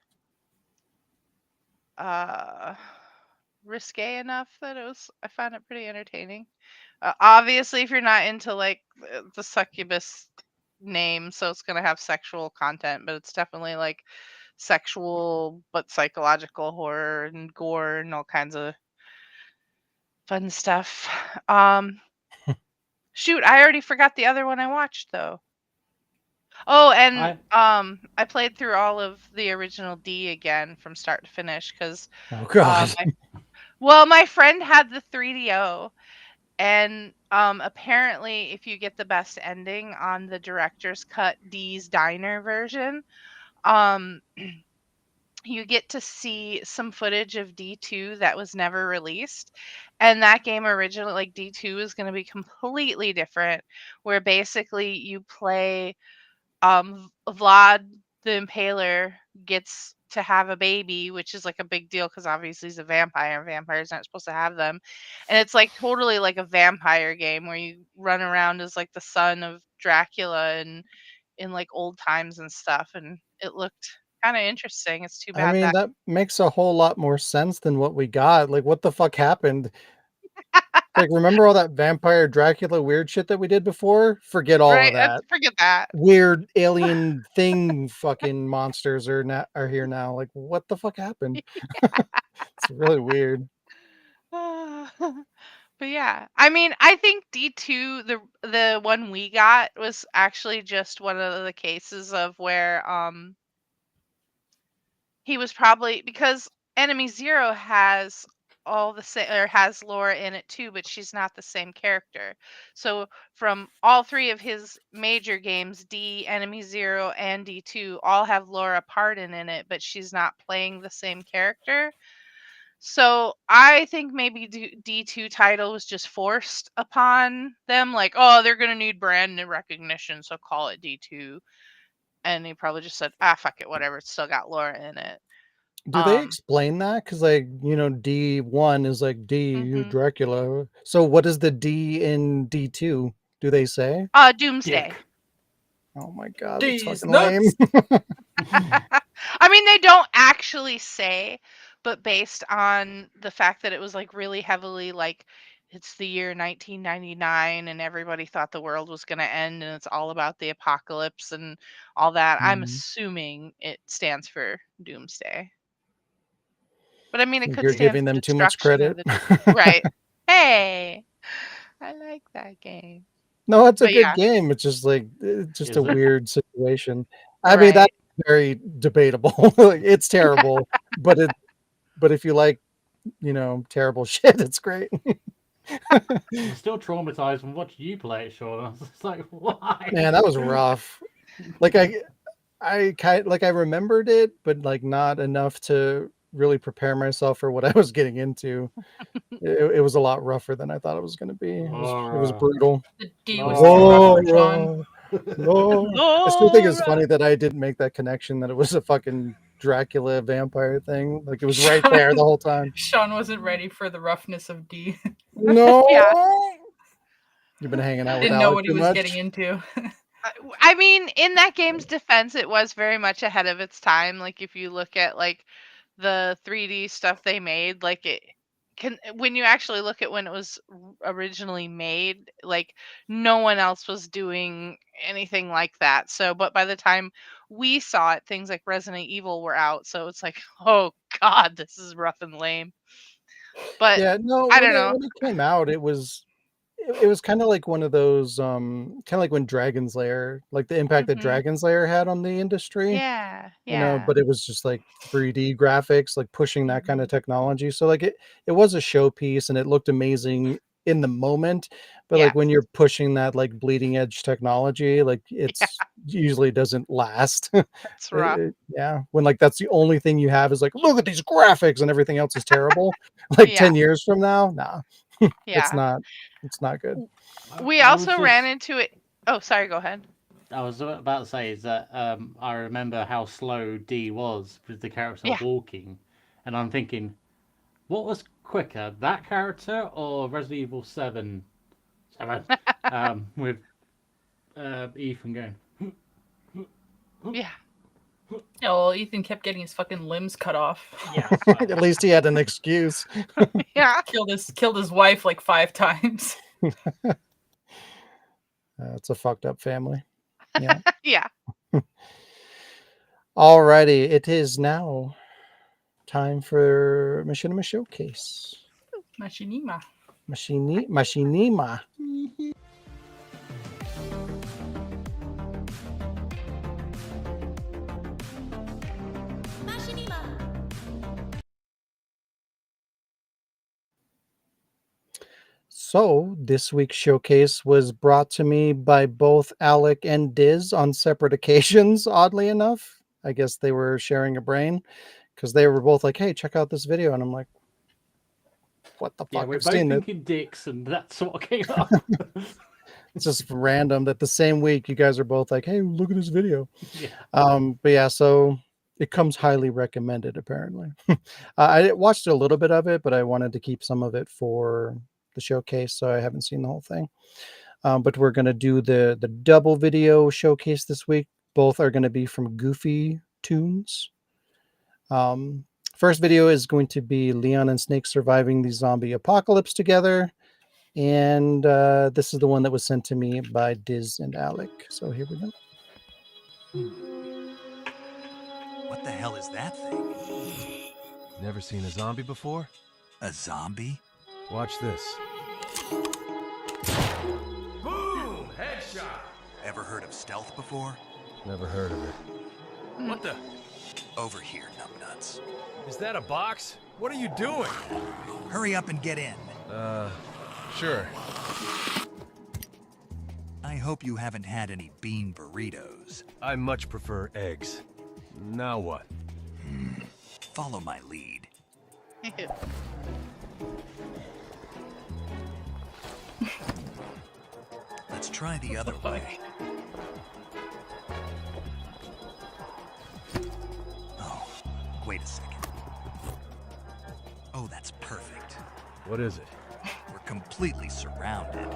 risque enough that I found it pretty entertaining. Obviously, if you're not into like the Succubus name, so it's gonna have sexual content, but it's definitely like sexual but psychological horror and gore and all kinds of fun stuff. Shoot, I already forgot the other one I watched though. Oh, and I played through all of the original D again from start to finish because Oh God. my friend had the 3DO, and apparently if you get the best ending on the director's cut D's Diner version, you get to see some footage of D2 that was never released. And that game originally, like D2, is going to be completely different, where basically you play Vlad the Impaler gets to have a baby, which is like a big deal because obviously he's a vampire. Vampires aren't supposed to have them. And it's like totally like a vampire game where you run around as like the son of Dracula and in like old times and stuff. And it looked kind of interesting. It's too I bad mean, that makes a whole lot more sense than what we got. Like, what the fuck happened? Like, remember all that vampire Dracula weird shit that we did before? Forget all of that. Forget that. Weird alien thing fucking monsters are here now. Like, what the fuck happened? It's really weird. But yeah, I mean, I think D2, the one we got, was actually just one of the cases of where he was probably, because Enemy Zero has all the same, or has Laura in it too, but she's not the same character. So from all three of his major games, D, Enemy Zero, and D2 all have Laura Pardon in it, but she's not playing the same character. So I think maybe D2 title was just forced upon them, like, oh, they're gonna need brand new recognition, so call it D2. And he probably just said, fuck it, whatever. It's still got Laura in it. Do they explain that? Because, like, D1 is like D, Dracula. So what is the D in D2? Do they say? Doomsday. Dick. Oh my God, D's that's fucking lame. I mean, they don't actually say, but based on the fact that it was like really heavily like it's the year 1999 and everybody thought the world was going to end and it's all about the apocalypse and all that, I'm assuming it stands for Doomsday. But I mean, it could You're stand giving for them too much destruction credit. right. Hey, I like that game. No, it's a But good yeah. game. It's just like just Is a it? weird situation. I mean, Right. that's very debatable. Like, it's terrible, but if you like, terrible shit, it's great. I'm still traumatized from watching you play it, Sean. I was just like, why? Man, that was rough. Like I remembered it, but like not enough to really prepare myself for what I was getting into. It was a lot rougher than I thought it was going to be. It was brutal. The D was too Whoa, rough for Sean. no. I still think it's funny that I didn't make that connection that it was a fucking Dracula vampire thing. Like it was right there the whole time. Sean wasn't ready for the roughness of D. No. Yeah. You've been hanging out with Didn't know Alec what he too was much. getting into. I mean, in that game's defense, it was very much ahead of its time. Like if you look at like the 3D stuff they made, like it can when you actually look at when it was originally made, like no one else was doing anything like that. So, but by the time we saw it, things like Resident Evil were out. So it's like, oh God, this is rough and lame. But Yeah, no, I when don't know. it came out, it was kind of like one of those kind of like when Dragon's Lair, like the impact that Mhm. Dragon's Lair had on the industry. Yeah, yeah, But it was just like 3D graphics, like pushing that kind of Mhm. technology. So like it was a showpiece and it looked amazing in the moment, but yeah, like when you're pushing that like bleeding edge technology, like yeah. it's usually doesn't last. That's rough. Yeah, when like that's the only thing you have is like look at these graphics and everything else is terrible. Like Yeah, 10 years from now, nah. It's yeah. not it's not good. We I was also just, ran into it. Oh, sorry. Go ahead. I was about to say is that I remember how slow D was with the character Yeah. walking, and I'm thinking, what was quicker, that character or Resident Evil 7 with Ethan going? Yeah. Yeah, well, Ethan kept getting his fucking limbs cut off. Yeah, At least he had an excuse. Yeah. Killed his wife like 5 times. It's a fucked up family. Yeah. Yeah. Alrighty, it is now time for Machinima Showcase. Machinima. Machinima. So, this week's showcase was brought to me by both Alec and Diz on separate occasions, oddly enough. I guess they were sharing a brain because they were both like, hey, check out this video. And I'm like, what the yeah, fuck? we're I've both seen it. thinking dicks, and that's what came up. It's just random that the same week you guys are both like, hey, look at this video. Yeah. But yeah, so it comes highly recommended, apparently. I watched a little bit of it, but I wanted to keep some of it for the showcase, so I haven't seen the whole thing. But we're going to do the double video showcase this week. Both are going to be from Goofy Tunes. First video is going to be Leon and Snake surviving the zombie apocalypse together. And this is the one that was sent to me by Diz and Alec. So here we go. What the hell is that thing? Never seen a zombie before? A zombie? Watch this. Boom! Headshot! Ever heard of stealth before? Never heard of it. What the? Over here, numbnuts. Is that a box? What are you doing? Hurry up and get in. Sure. I hope you haven't had any bean burritos. I much prefer eggs. Now what? Follow my lead. Let's try the other way. Oh, wait a second. Oh, that's perfect. What is it? We're completely surrounded.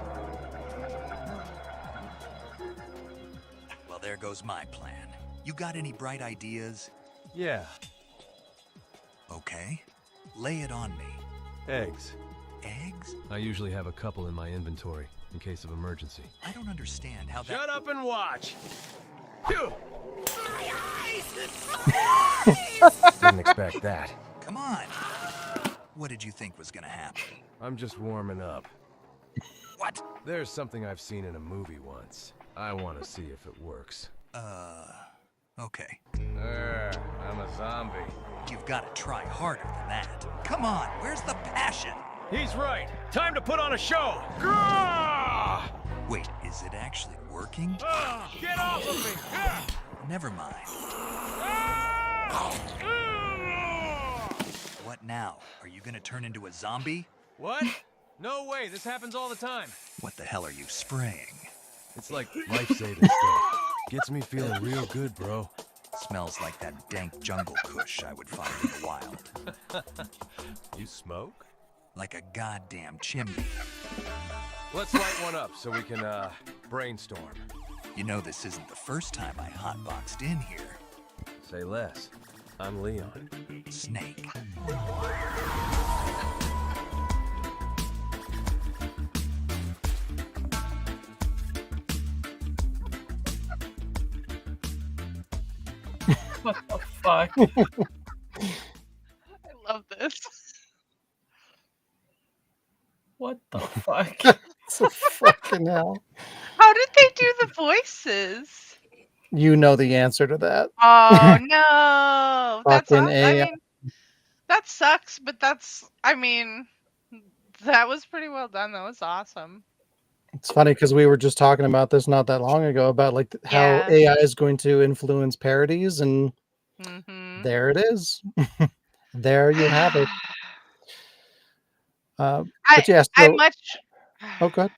Well, there goes my plan. You got any bright ideas? Yeah, Okay, lay it on me. eggs. Eggs? I usually have a couple in my inventory in case of emergency. I don't understand how that... Shut up and watch! Phew! Didn't expect that. Come on! What did you think was gonna happen? I'm just warming up. What? There's something I've seen in a movie once. I want to see if it works. Okay. I'm a zombie. You've got to try harder than that. Come on, where's the passion? He's right. Time to put on a show. Grah! Wait, is it actually working? Get off of me! Never mind. What now? Are you gonna turn into a zombie? What? No way. This happens all the time. What the hell are you spraying? It's like life-saving stuff. Gets me feeling real good, bro. Smells like that dank jungle kush I would find in the wild. You smoke? Like a goddamn chimney. Let's light one up so we can, brainstorm. You know this isn't the first time I hotboxed in here. Say less. I'm Leon. Snake. What the fuck? I love this. What the fuck? So fucking hell. How did they do the voices? You know the answer to that. Oh no, that's Fucking awesome. I AI. mean, that sucks, but I mean, that was pretty well done. That was awesome. It's funny because we were just talking about this not that long ago about like how Yeah. AI is going to influence parodies, and Mm-hmm. there it is. There you have it. But yeah, I so much. oh, go ahead.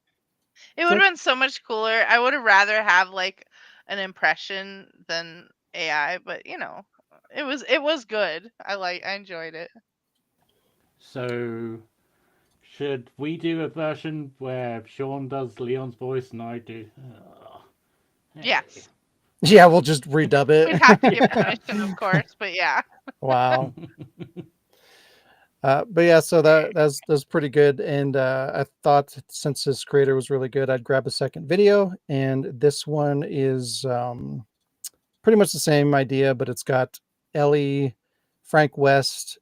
It would have been so much cooler. I would have rather have like an impression than AI, but you know, it was good. I enjoyed it. So, should we do a version where Sean does Leon's voice and I do? Hey. Yes. Yeah, we'll just redub We'd it. have to give permission, of course, but yeah. Wow. But yeah, so that's pretty good, and I thought since this creator was really good, I'd grab a second video, and this one is pretty much the same idea, but it's got Ellie, Frank West,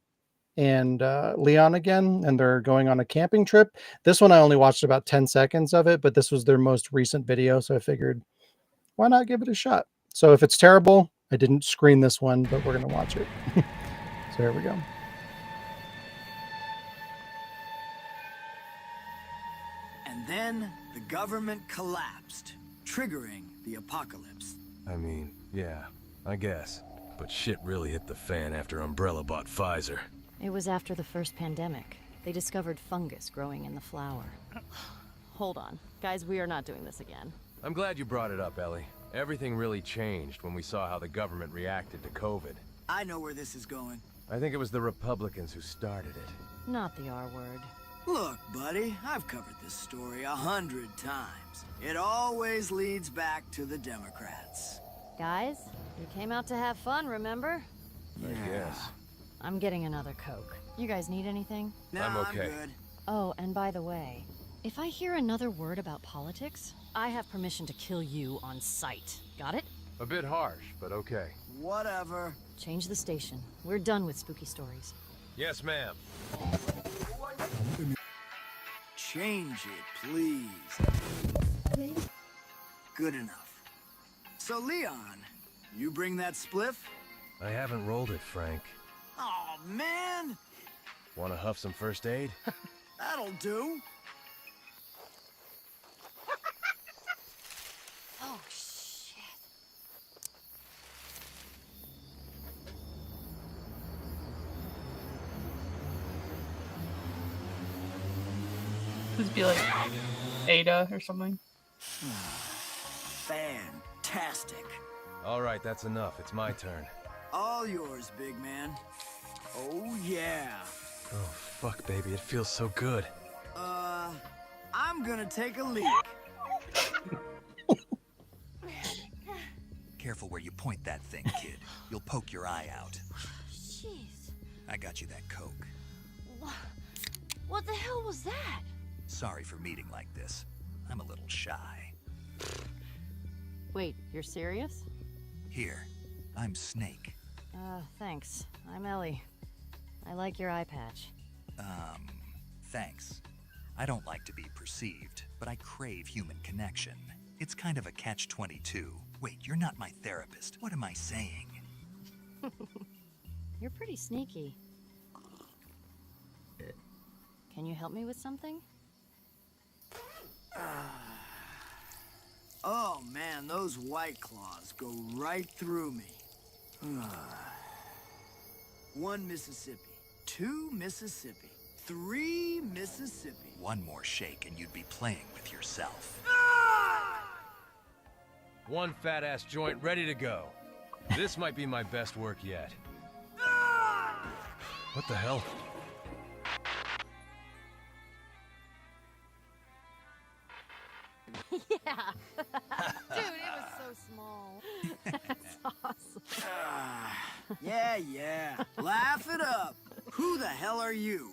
and Leon again, and they're going on a camping trip. This one I only watched about 10 seconds of it, but this was their most recent video, so I figured why not give it a shot. So if it's terrible, I didn't screen this one, but we're gonna watch it. So here we go. And then the government collapsed, triggering the apocalypse. I mean, yeah, I guess. But shit really hit the fan after Umbrella bought Pfizer. It was after the first pandemic. They discovered fungus growing in the flour. Hold on. Guys, we are not doing this again. I'm glad you brought it up, Ellie. Everything really changed when we saw how the government reacted to COVID. I know where this is going. I think it was the Republicans who started it. Not the R word. Look, buddy, I've covered this story 100 times. It always leads back to the Democrats. Guys, you came out to have fun, remember? I guess. I'm getting another Coke. You guys need anything? No, I'm okay. good. Oh, and by the way, if I hear another word about politics, I have permission to kill you on sight. Got it? A bit harsh, but okay. Whatever. Change the station. We're done with spooky stories. Yes, ma'am. Change it, please. Good enough. So, Leon, you bring that spliff? I haven't rolled it, Frank. Oh, man! Want to huff some first aid? That'll do. Oh, shit. This would be like Ada or something. Fantastic. All right, that's enough. It's my turn. All yours, big man. Oh, yeah. Oh, fuck, baby. It feels so good. I'm gonna take a leak. Careful where you point that thing, kid. You'll poke your eye out. Jeez. I got you that Coke. What the hell was that? Sorry for meeting like this. I'm a little shy. Wait, you're serious? Here, I'm Snake. Thanks. I'm Ellie. I like your eye patch. Thanks. I don't like to be perceived, but I crave human connection. It's kind of a catch-22. Wait, you're not my therapist. What am I saying? You're pretty sneaky. Can you help me with something? Oh man, those White Claws go right through me. 1 Mississippi, 2 Mississippi, 3 Mississippi. One more shake and you'd be playing with yourself. One fat-ass joint ready to go. This might be my best work yet. What the hell? Yeah. Dude, it was so small. That's awesome. Yeah. Laugh it up. Who the hell are you?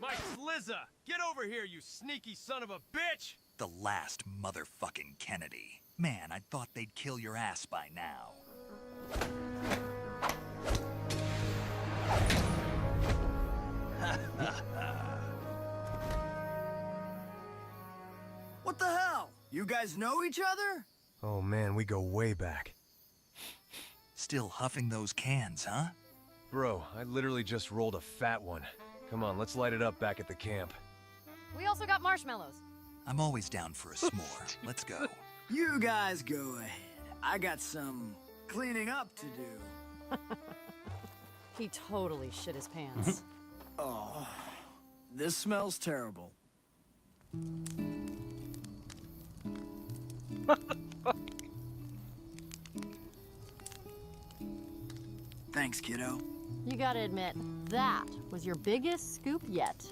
Mike Slizza! Get over here, you sneaky son of a bitch! The last motherfucking Kennedy. Man, I thought they'd kill your ass by now. What the hell? You guys know each other? Oh man, we go way back. Still huffing those cans, huh? Bro, I literally just rolled a fat one. Come on, let's light it up back at the camp. We also got marshmallows. I'm always down for a s'more. Let's go. You guys go ahead. I got some cleaning up to do. He totally shit his pants. Oh, this smells terrible. Thanks, kiddo. You gotta admit, that was your biggest scoop yet.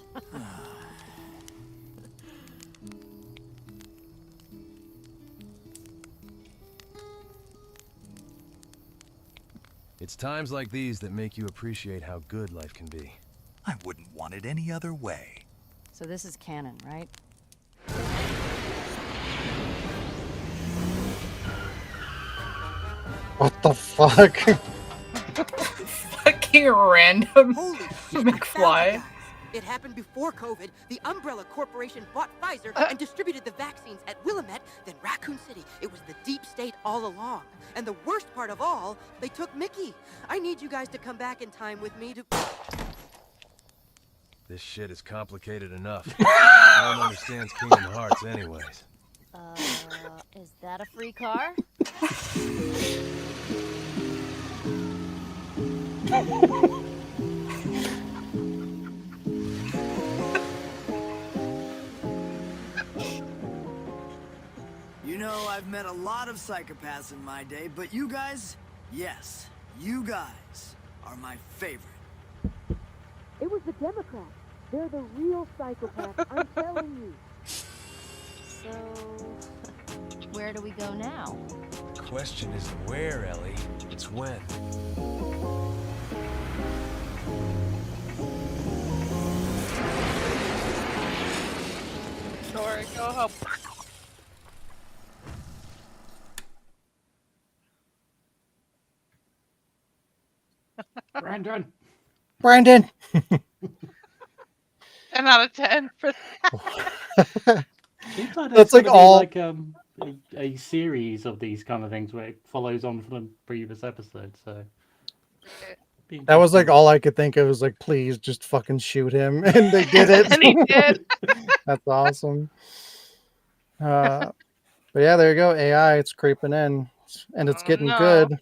It's times like these that make you appreciate how good life can be. I wouldn't want it any other way. So this is canon, right? What the fuck? Fucking random Holy shit, I found McFly. it, guys. It happened before COVID. The Umbrella Corporation bought Pfizer and distributed the vaccines at Willamette, then Raccoon City. It was the deep state all along. And the worst part of all, they took Mickey. I need you guys to come back in time with me to... This shit is complicated enough. No one understands Kingdom Hearts anyways. Is that a free car? You know, I've met a lot of psychopaths in my day, but you guys, yes, you guys are my favorite. It was the Democrats. They're the real psychopaths, I'm telling you. So, where do we go now? The question isn't where, Ellie. It's when. Sorry, go home. Brandon. 10 out of 10 for that. Seems like That's like gonna be all- like a series of these kind of things where it follows on from the previous episode. So That was like all I could think of was like, please just fucking shoot him. And they did it. And he did. That's awesome. But yeah, there you go. AI, it's creeping in. And it's getting no. good.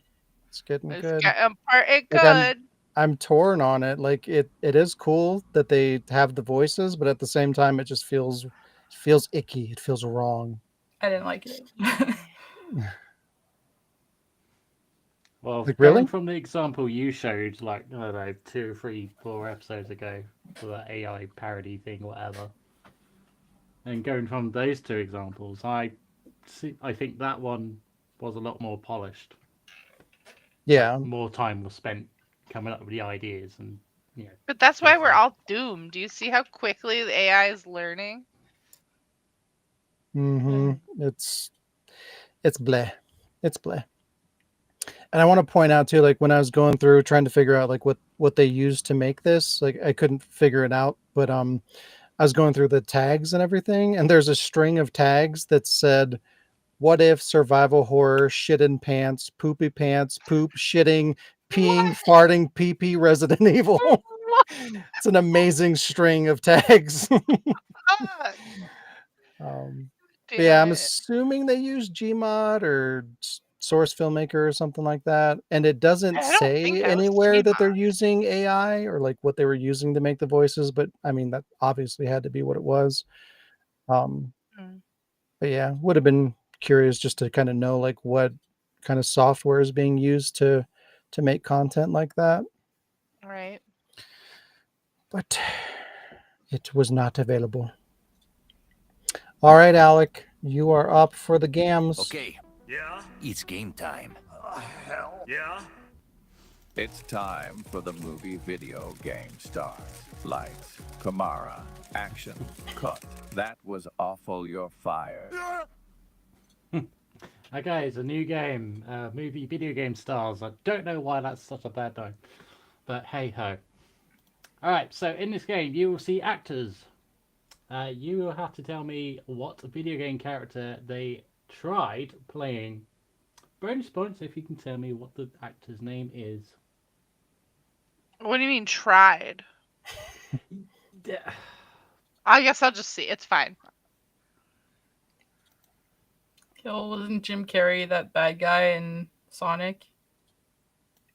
It's getting It's good. getting pretty Like, good. I'm torn on it. Like it is cool that they have the voices, but at the same time it just feels icky. It feels wrong. I didn't like it. Well, Like, going really? from the example you showed, like, I don't know, 2, 3, 4 episodes ago, for that AI parody thing, whatever, and going from those 2 examples, I think that one was a lot more polished. Yeah. More time was spent coming up with the ideas, and But that's why we're all doomed. Do you see how quickly the AI is learning? Mm-hmm. It's bleh. It's bleh. And I want to point out too, like when I was going through trying to figure out like what they used to make this, like I couldn't figure it out. But I was going through the tags and everything, and there's a string of tags that said, "What if survival horror, shit in pants, poopy pants, poop, shitting, peeing, farting, pee pee, Resident Evil." It's an amazing string of tags. But yeah, Damn I'm it. assuming they use Gmod or Source Filmmaker or something like that, and it doesn't I don't think say that was anywhere that they're Gmod. using AI or like what they were using to make the voices. But I mean, that obviously had to be what it was. Um, Mm. but yeah, would have been curious just to kind of know like what kind of software is being used to make content like that. Right. But it was not available. All right, Alec, you are up for the gams. Okay. Yeah? It's game time. Hell. Yeah? It's time for the movie video game stars. Lights, Kamara, action, cut. That was awful, you're fired. Okay, it's a new game, movie video game stars. I don't know why that's such a bad name, but hey ho. Alright, so in this game you will see actors. You will have to tell me what video game character they tried playing. Bonus points if you can tell me what the actor's name is. What do you mean tried? I guess I'll just see. It's fine. Kill, wasn't Jim Carrey that bad guy in Sonic?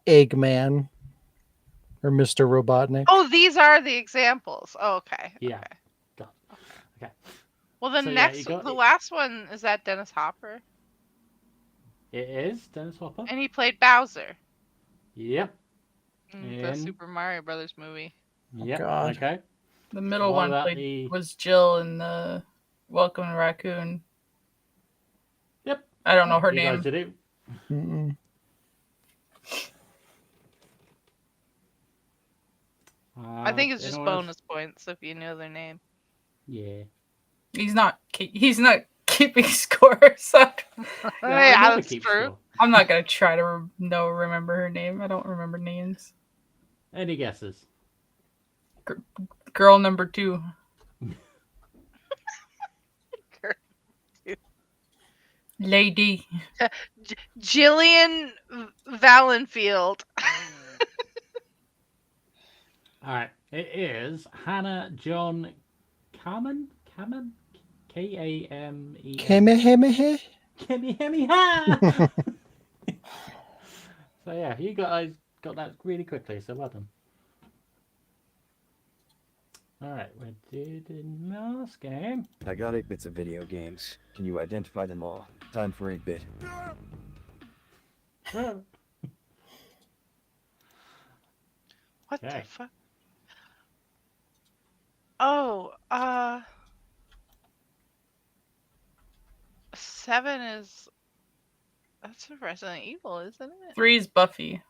Eggman or Mr. Robotnik. Oh, these are the examples. Oh, okay. Yeah. Okay. Well, the So, yeah, next, you got the it. last one is that Dennis Hopper, It is Dennis Hopper. and he played Bowser. Yep. The And- Super Mario Brothers movie. Yep. God. Okay. The middle What one about was Jill in the Welcome to Raccoon. Yep. I don't know her You name. guys did it. Mm-mm. I think it's just anyone else? bonus points if you know their name. Yeah. He's not keeping score, so Yeah, never that's keep true. score. I'm not gonna try to remember her name. I don't remember names. Any guesses? Girl number 2. Lady. Jillian Valenfield. All right. It is Hannah John Kamen. K-A-M-E. Kamehameha. Kamehameha. So yeah, you guys got that really quickly. So well done. All right, we did in last game. I got 8 bits of video games. Can you identify them all? Time for 8-bit. What Okay. the fuck? Oh, 7 is... That's a Resident Evil, isn't it? 3 is Buffy.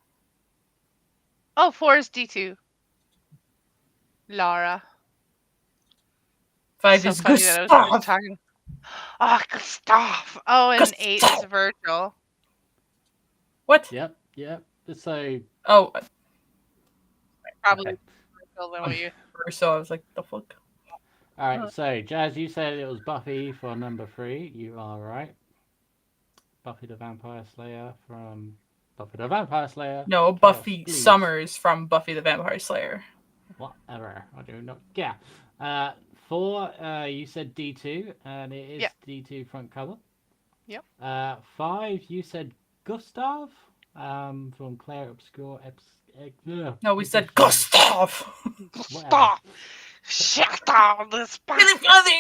Oh, 4 is D2. Lara. 5 So is funny that I was Gustav. just talking. Oh, Gustav. Oh, and 8 is Virgil. What? Yep. So Oh, Probably Okay. Virgil than what you... so I was like, the fuck? all right. So Jazz, you said it was Buffy for number 3. You are right. Buffy the Vampire Slayer from Buffy the Vampire Slayer. No, Chaos Buffy Bleeds. Summers from Buffy the Vampire Slayer. Whatever. I do not. Yeah. 4. You said D2, and it is Yeah. D2 front cover. Yep. 5. You said Gustav. From Claire Obscure. No, we said Gustav. Gustav. Shut down this Really funny.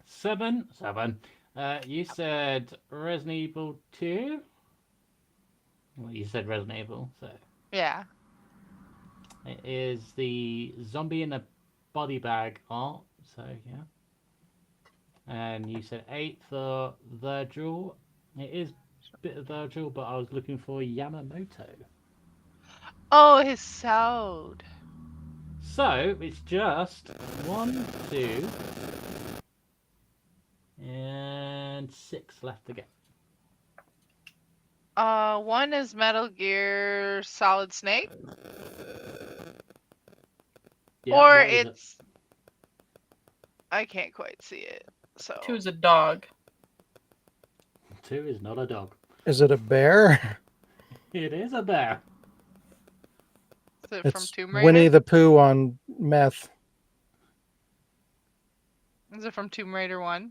7. You said Resident Evil 2. Well, you said Resident Evil, so Yeah. it is the zombie in a body bag art. So yeah. And you said 8 for Virgil. It is a bit of Virgil, but I was looking for Yamamoto. Oh, his sound. So it's just 1, 2, and 6 left to get. 1 is Metal Gear Solid Snake. Yeah, Or what is it? it's I can't quite see it. So 2 is a dog. 2 is not a dog. Is it a bear? It is a bear. Is it from It's Tomb Winnie Raider? the Pooh on meth. Is it from Tomb Raider 1?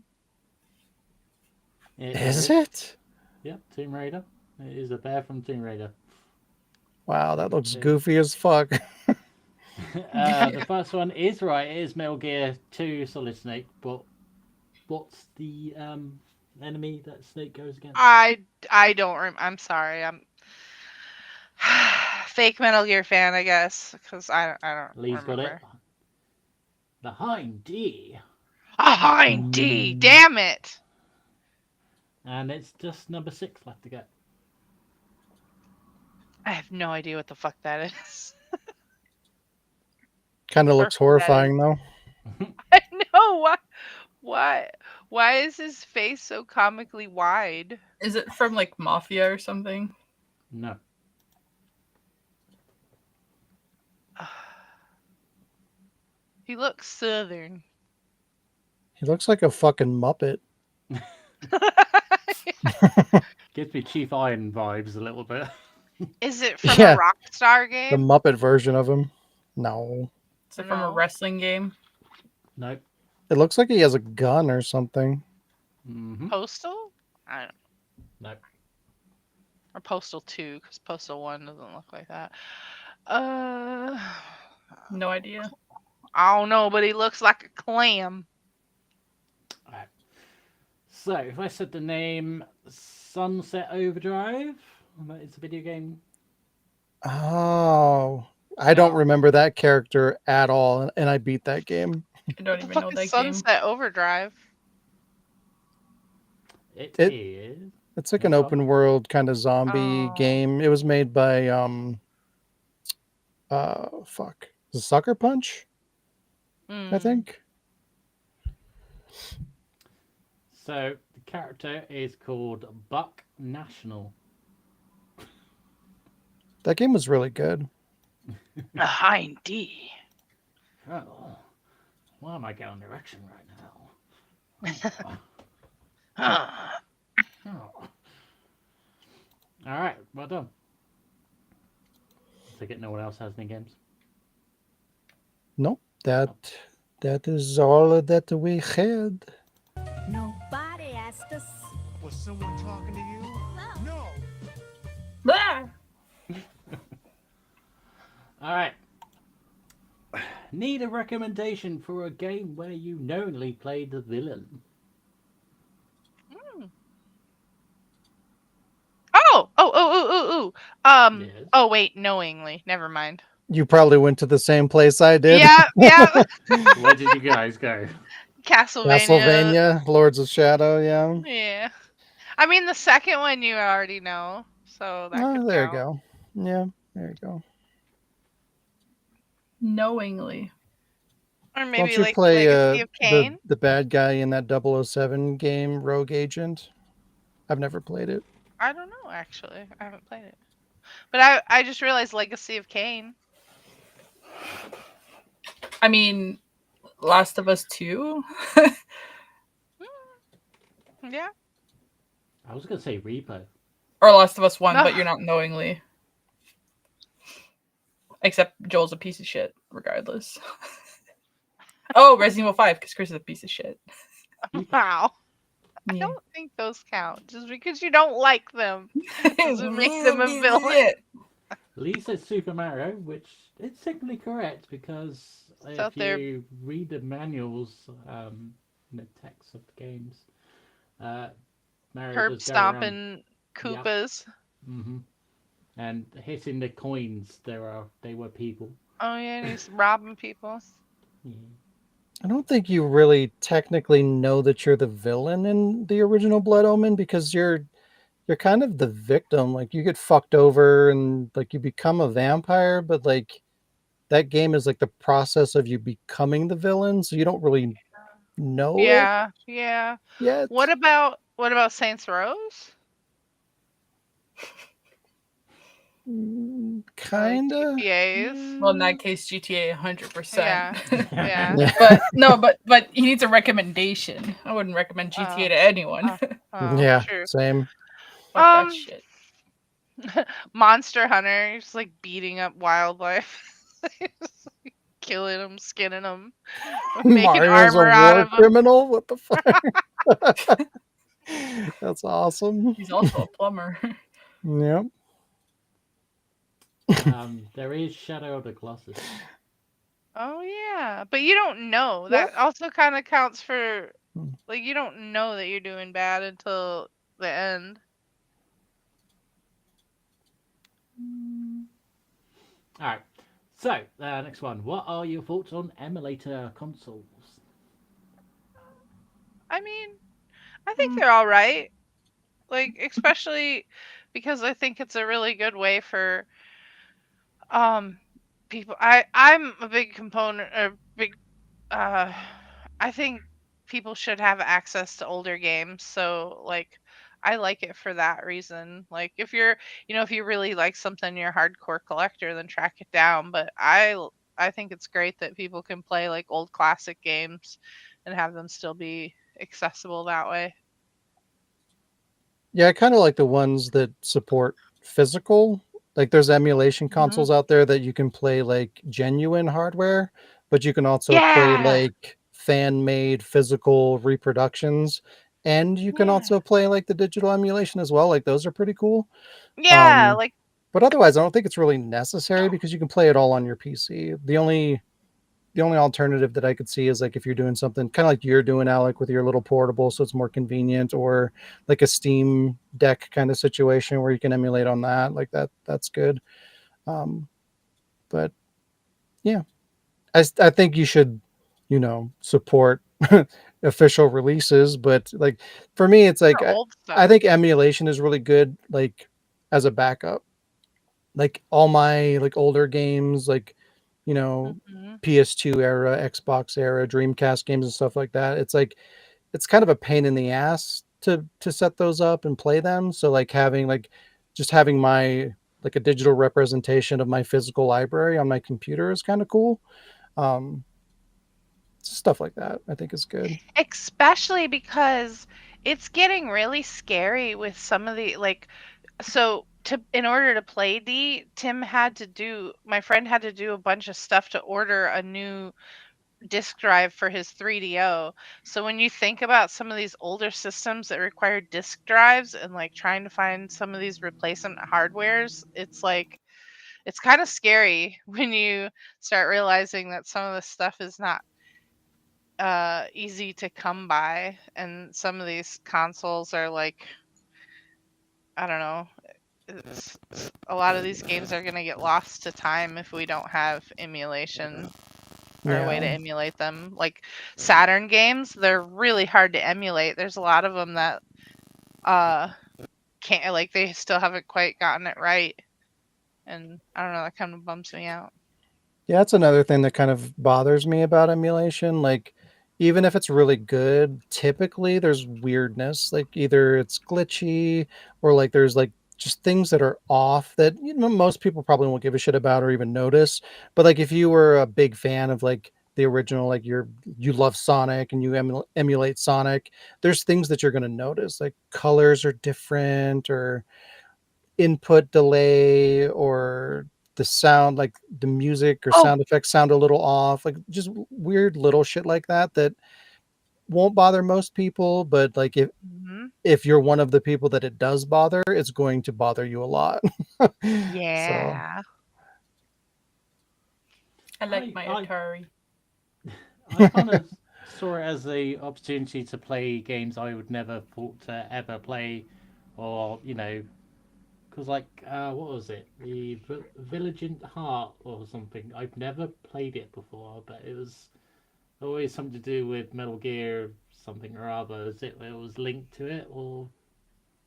Is it? Yep, Tomb Raider. It is a bear from Tomb Raider. Wow, that looks Yeah. goofy as fuck. The first one is right. It is Metal Gear 2 Solid Snake, but what's the enemy that Snake goes against? I don't I'm sorry. I'm fake Metal Gear fan, I guess, because I don't Lee's remember. got it. The Hind D. A Hind D, damn it! And it's just number 6 left to get. I have no idea what the fuck that is. Kind of looks horrifying though. I know why is his face so comically wide? Is it from like Mafia or something? No. He looks southern. He looks like a fucking Muppet. Gives me Chief Iron vibes a little bit. Is it from Yeah. a Rockstar The game? Muppet version of him. No. Is it from a wrestling game? Nope. It looks like he has a gun or something. Mm-hmm. Postal? I don't. Nope. Or Postal 2, because Postal 1 doesn't look like that. No idea. I don't know, but he looks like a clam. Alright. So, if I said the name Sunset Overdrive, it's a video game. Oh. I don't remember that character at all, and I beat that game. I don't even know Fuck that is game. Sunset Overdrive? It It- is. It's like an open world kind of zombie game. It was made by fuck. The Sucker Punch? I think. So, the character is called Buck National. That game was really good. A Hind D. Oh, why am I going direction right now? Oh. All right, well done. I get no one else has any games. Nope. That is all that we had. Nobody asked us. Was someone talking to you? No. Blah! All right. Need a recommendation for a game where you knowingly play the villain? Oh. Yes. Oh wait, knowingly. Never mind. You probably went to the same place I did. Yeah. Where did you guys go? Castlevania. Castlevania, Lords of Shadow, yeah. Yeah. I mean, the second one you already know, so that could There you count. go. Yeah, there you go. Knowingly. Or Don't maybe you like play Legacy of Kain. the bad guy in that 007 game, Rogue Agent? I've never played it. I don't know, actually. I haven't played it. But I just realized Legacy of Kain. I mean, Last of Us 2? Yeah. I was going to say Repo. Or Last of Us 1, No. but you're not knowingly. Except Joel's a piece of shit, regardless. Oh, Resident Evil 5, because Chris is a piece of shit. Wow. I Yeah. don't think those count. Just because you don't like them doesn't make them a villain. Lee says Super Mario, which is technically correct because out if there. you read the manuals, the text of the games, Mario Herb does go around- stomping Koopas. Mhm. And hitting the coins, they were people. Oh yeah, and he's robbing people. I don't think you really technically know that you're the villain in the original Blood Omen because you're kind of the victim. Like you get fucked over and like you become a vampire, but like that game is like the process of you becoming the villain, so you don't really know Yeah. yet. What about Saints Rose? Kinda. GTA's. Well, in that case, GTA 100%. Yeah. Yeah. But no, but he needs a recommendation. I wouldn't recommend GTA to anyone. Yeah, True. same. Fuck that shit. Monster Hunter, just like beating up wildlife, Just, like, killing them, skinning them, making Mario's a armor out war of them. criminal? What the fuck? That's awesome. He's also a plumber. Yep. There is Shadow of the Colossus. Oh yeah, but you don't know. That also kind of counts for like you don't know that you're doing bad until the end. All right. So, next one. What are your thoughts on emulator consoles? I mean, I think they're all right. Like especially because I think it's a really good way for people. I'm a big component or big I think people should have access to older games. So like I like it for that reason. Like if you're, if you really like something, you're a hardcore collector, then track it down. But I think it's great that people can play like old classic games and have them still be accessible that way. Yeah, I kind of like the ones that support physical. Like there's emulation consoles out there that you can play like genuine hardware, but you can also play Yeah. like fan-made physical reproductions, and you can also play like the digital emulation as well. Like those are pretty cool. Yeah, like But otherwise, I don't think it's really necessary because you can play it all on your PC. The only alternative that I could see is like if you're doing something kind of like you're doing, Alec, with your little portable, so it's more convenient, or like a Steam Deck kind of situation where you can emulate on that. Like that's good. But yeah, I think you should, support official releases. But like for me, it's like for old I stuff. think emulation is really good, like as a backup. Like all my like older games, like PS2 era, Xbox era, Dreamcast games and stuff like that. It's like it's kind of a pain in the ass to set those up and play them. So like having my like a digital representation of my physical library on my computer is kind of cool. Um, Stuff like that I think is good. Especially because it's getting really scary with some of the like so to in order to play my friend had to do a bunch of stuff to order a new disk drive for his 3DO. So when you think about some of these older systems that require disk drives and like trying to find some of these replacement hardwares, it's like it's kind of scary when you start realizing that some of this stuff is not easy to come by, and some of these consoles are like I don't know, a lot of these games are going to get lost to time if we don't have emulation or a way to Yeah. emulate them. Like Saturn games, they're really hard to emulate. There's a lot of them that can't, like they still haven't quite gotten it right, and I don't know, that kind of bums me out. Yeah, that's another thing that kind of bothers me about emulation. Like, even if it's really good, typically there's weirdness. Like, either it's glitchy or like there's like just things that are off that most people probably won't give a shit about or even notice. But like, if you were a big fan of like the original, like you love Sonic and you emulate Sonic, there's things that you're going to notice. Like colors are different, or input delay, or the sound, like the music or Oh, sound effects sound a little off, like just weird little shit like that that won't bother most people, but like if you're one of the people that it does bother, it's going to bother you a lot. So yeah. I like my Atari. I kind of saw it as the opportunity to play games I would never thought to ever play, or because like what was it, the Vigilant Heart or something? I've never played it before, but it was always something to do with Metal Gear something or other. It was linked to it, or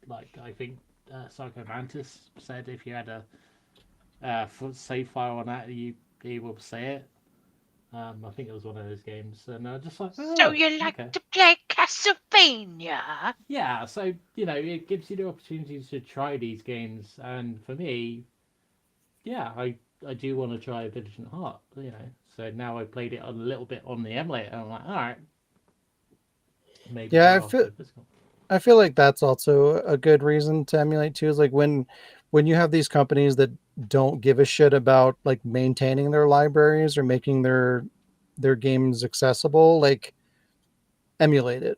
like I think Psycho Mantis said if you had a save file on that, you will say it. I think it was one of those games, and I just like, So you like to play Castlevania? yeah. So it gives you the opportunity to try these games, and for me, yeah, I do want to try Vigilant Heart, So now I played it a little bit on the emulator. I'm like, all right, maybe Yeah, go after the physical. I feel like that's also a good reason to emulate too. Is like when you have these companies that don't give a shit about like maintaining their libraries or making their games accessible, like emulate it.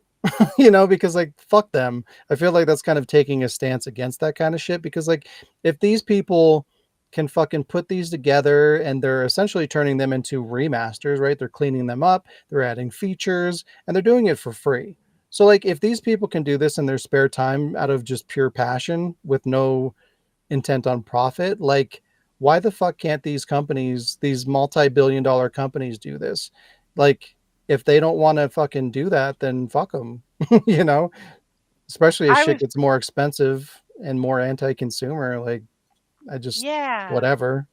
Because like fuck them. I feel like that's kind of taking a stance against that kind of shit because like if these people can fucking put these together and they're essentially turning them into remasters, right? They're cleaning them up, they're adding features, and they're doing it for free. So like if these people can do this in their spare time out of just pure passion with no intent on profit, like why the fuck can't these companies, these multi-billion dollar companies do this? Like if they don't want to fucking do that, then fuck them, you know, especially as I shit was gets more expensive and more anti-consumer. Like I just, Yeah. whatever.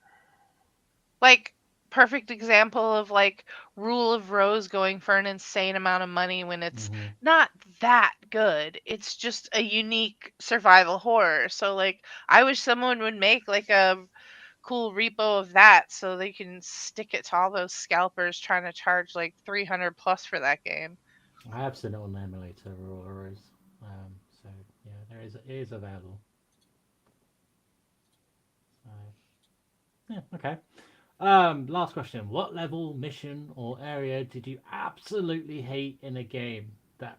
Like, perfect example of like Rule of Rose going for an insane amount of money when it's not that good. It's just a unique survival horror. So like I wish someone would make like a cool repo of that so they can stick it to all those scalpers trying to charge like 300 plus for that game. I have seen it on the emulator or Rose. So yeah, it is available. So yeah, okay. Last question. What level, mission, or area did you absolutely hate in a game that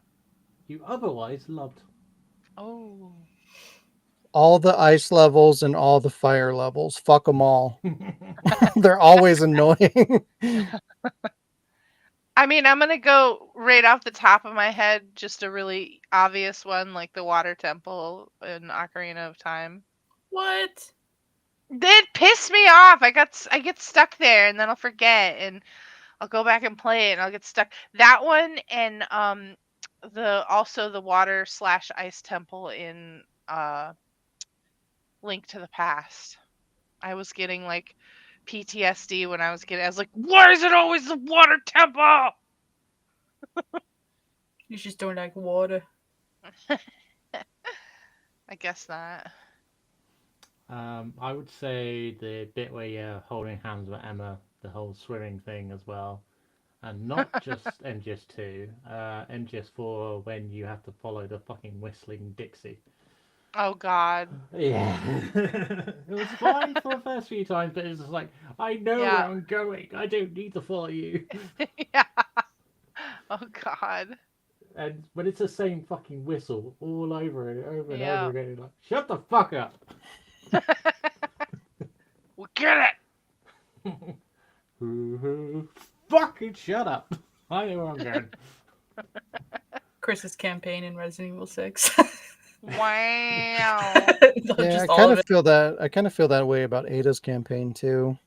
you otherwise loved? Oh. All the ice levels and all the fire levels. Fuck them all. They're always annoying. I mean, I'm gonna go right off the top of my head, just a really obvious one, like the water temple in Ocarina of Time. What? That pissed me off. I get stuck there, and then I'll forget, and I'll go back and play it, and I'll get stuck. That one, and the water / ice temple in Link to the Past. I was getting like PTSD when I was like, why is it always the water temple? You just don't like water. I guess not. I would say the bit where you're holding hands with Emma, the whole swimming thing as well. And not just MGS2, MGS4 when you have to follow the fucking whistling Dixie. Oh God. Yeah. It was fine for the first few times, but it's just like, I know where Yeah. I'm going. I don't need to follow you. Yeah. Oh God. And when it's the same fucking whistle all over and over and Yeah. over again, you're like, shut the fuck up. We get it. Fucking shut up. I know where I'm going. Chris's campaign in Resident Evil 6. Wow. Yeah, I kind of feel that. I kind of feel that way about Ada's campaign too.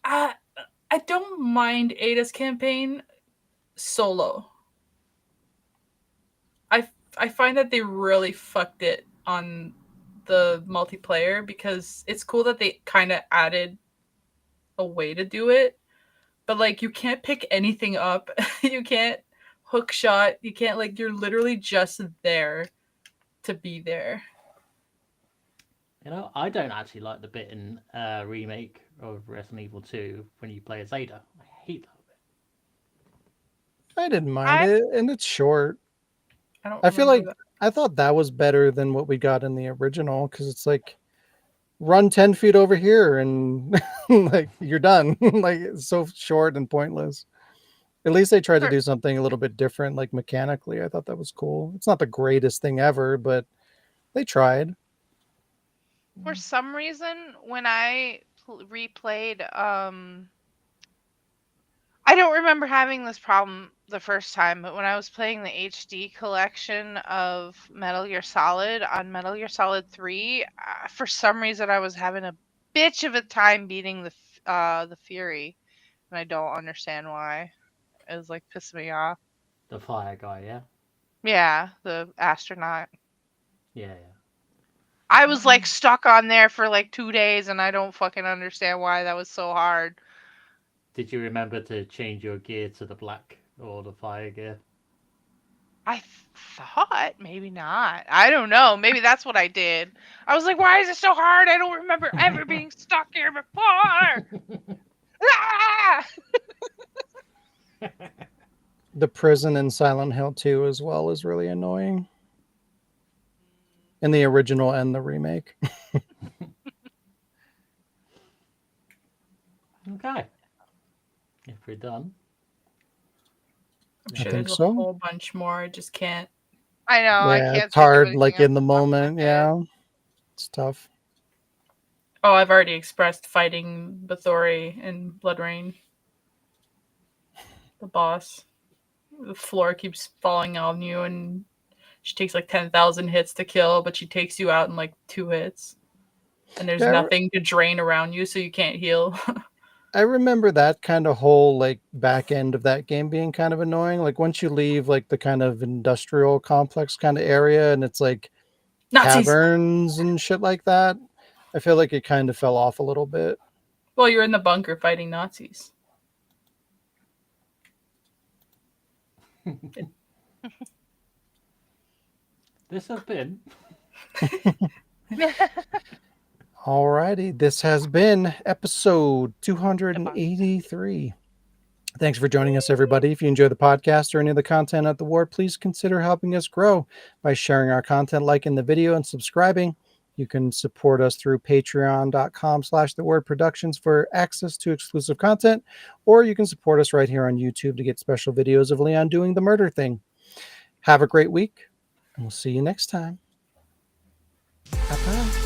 I don't mind Ada's campaign solo. I find that they really fucked it on the multiplayer because it's cool that they kind of added a way to do it, but like you can't pick anything up. You can't hook shot. You can't like you're literally just there to be there. I don't actually like the bit in remake of Resident Evil 2 when you play as Ada. I hate that bit. I didn't mind it, and it's short. I feel like I thought that was better than what we got in the original because it's like run 10 feet over here and like you're done. Like it's so short and pointless. At least they tried to do something a little bit different, like mechanically. I thought that was cool. It's not the greatest thing ever, but they tried. For some reason, when I replayed, I don't remember having this problem the first time, but when I was playing the HD collection of Metal Gear Solid on Metal Gear Solid 3, for some reason I was having a bitch of a time beating the Fury, and I don't understand why. It was like pissing me off. The fire guy, yeah? Yeah, the astronaut. Yeah. I was like stuck on there for like 2 days, and I don't fucking understand why that was so hard. Did you remember to change your gear to the black or the fire gear? I thought maybe not. I don't know. Maybe that's what I did. I was like, why is it so hard? I don't remember ever being stuck here before. Ah! The prison in Silent Hill 2 as well is really annoying. In the original and the remake. Okay. If we're done. I'm I sure think there's a so. whole bunch more. I just can't. I know. I Yeah, can't it's think of hard, anything like else in the off the top of my moment. head. Yeah, it's tough. Oh, I've already expressed fighting Bathory in Blood Rain. The boss. The floor keeps falling on you, and she takes like 10,000 hits to kill, but she takes you out in like 2 hits. And there's Yeah, nothing to drain around you, so you can't heal. I remember that kind of whole like back end of that game being kind of annoying. Like once you leave like the kind of industrial complex kind of area and it's like Nazis! caverns and shit like that, I feel like it kind of fell off a little bit. Well, you're in the bunker fighting Nazis. This has been. Alrighty, this has been episode 283. Thanks for joining us, everybody. If you enjoy the podcast or any of the content at the Ward, please consider helping us grow by sharing our content, liking the video, and subscribing. You can support us through patreon.com/thewordproductions for access to exclusive content, or you can support us right here on YouTube to get special videos of Leon doing the murder thing. Have a great week, and we'll see you next time. Bye-bye.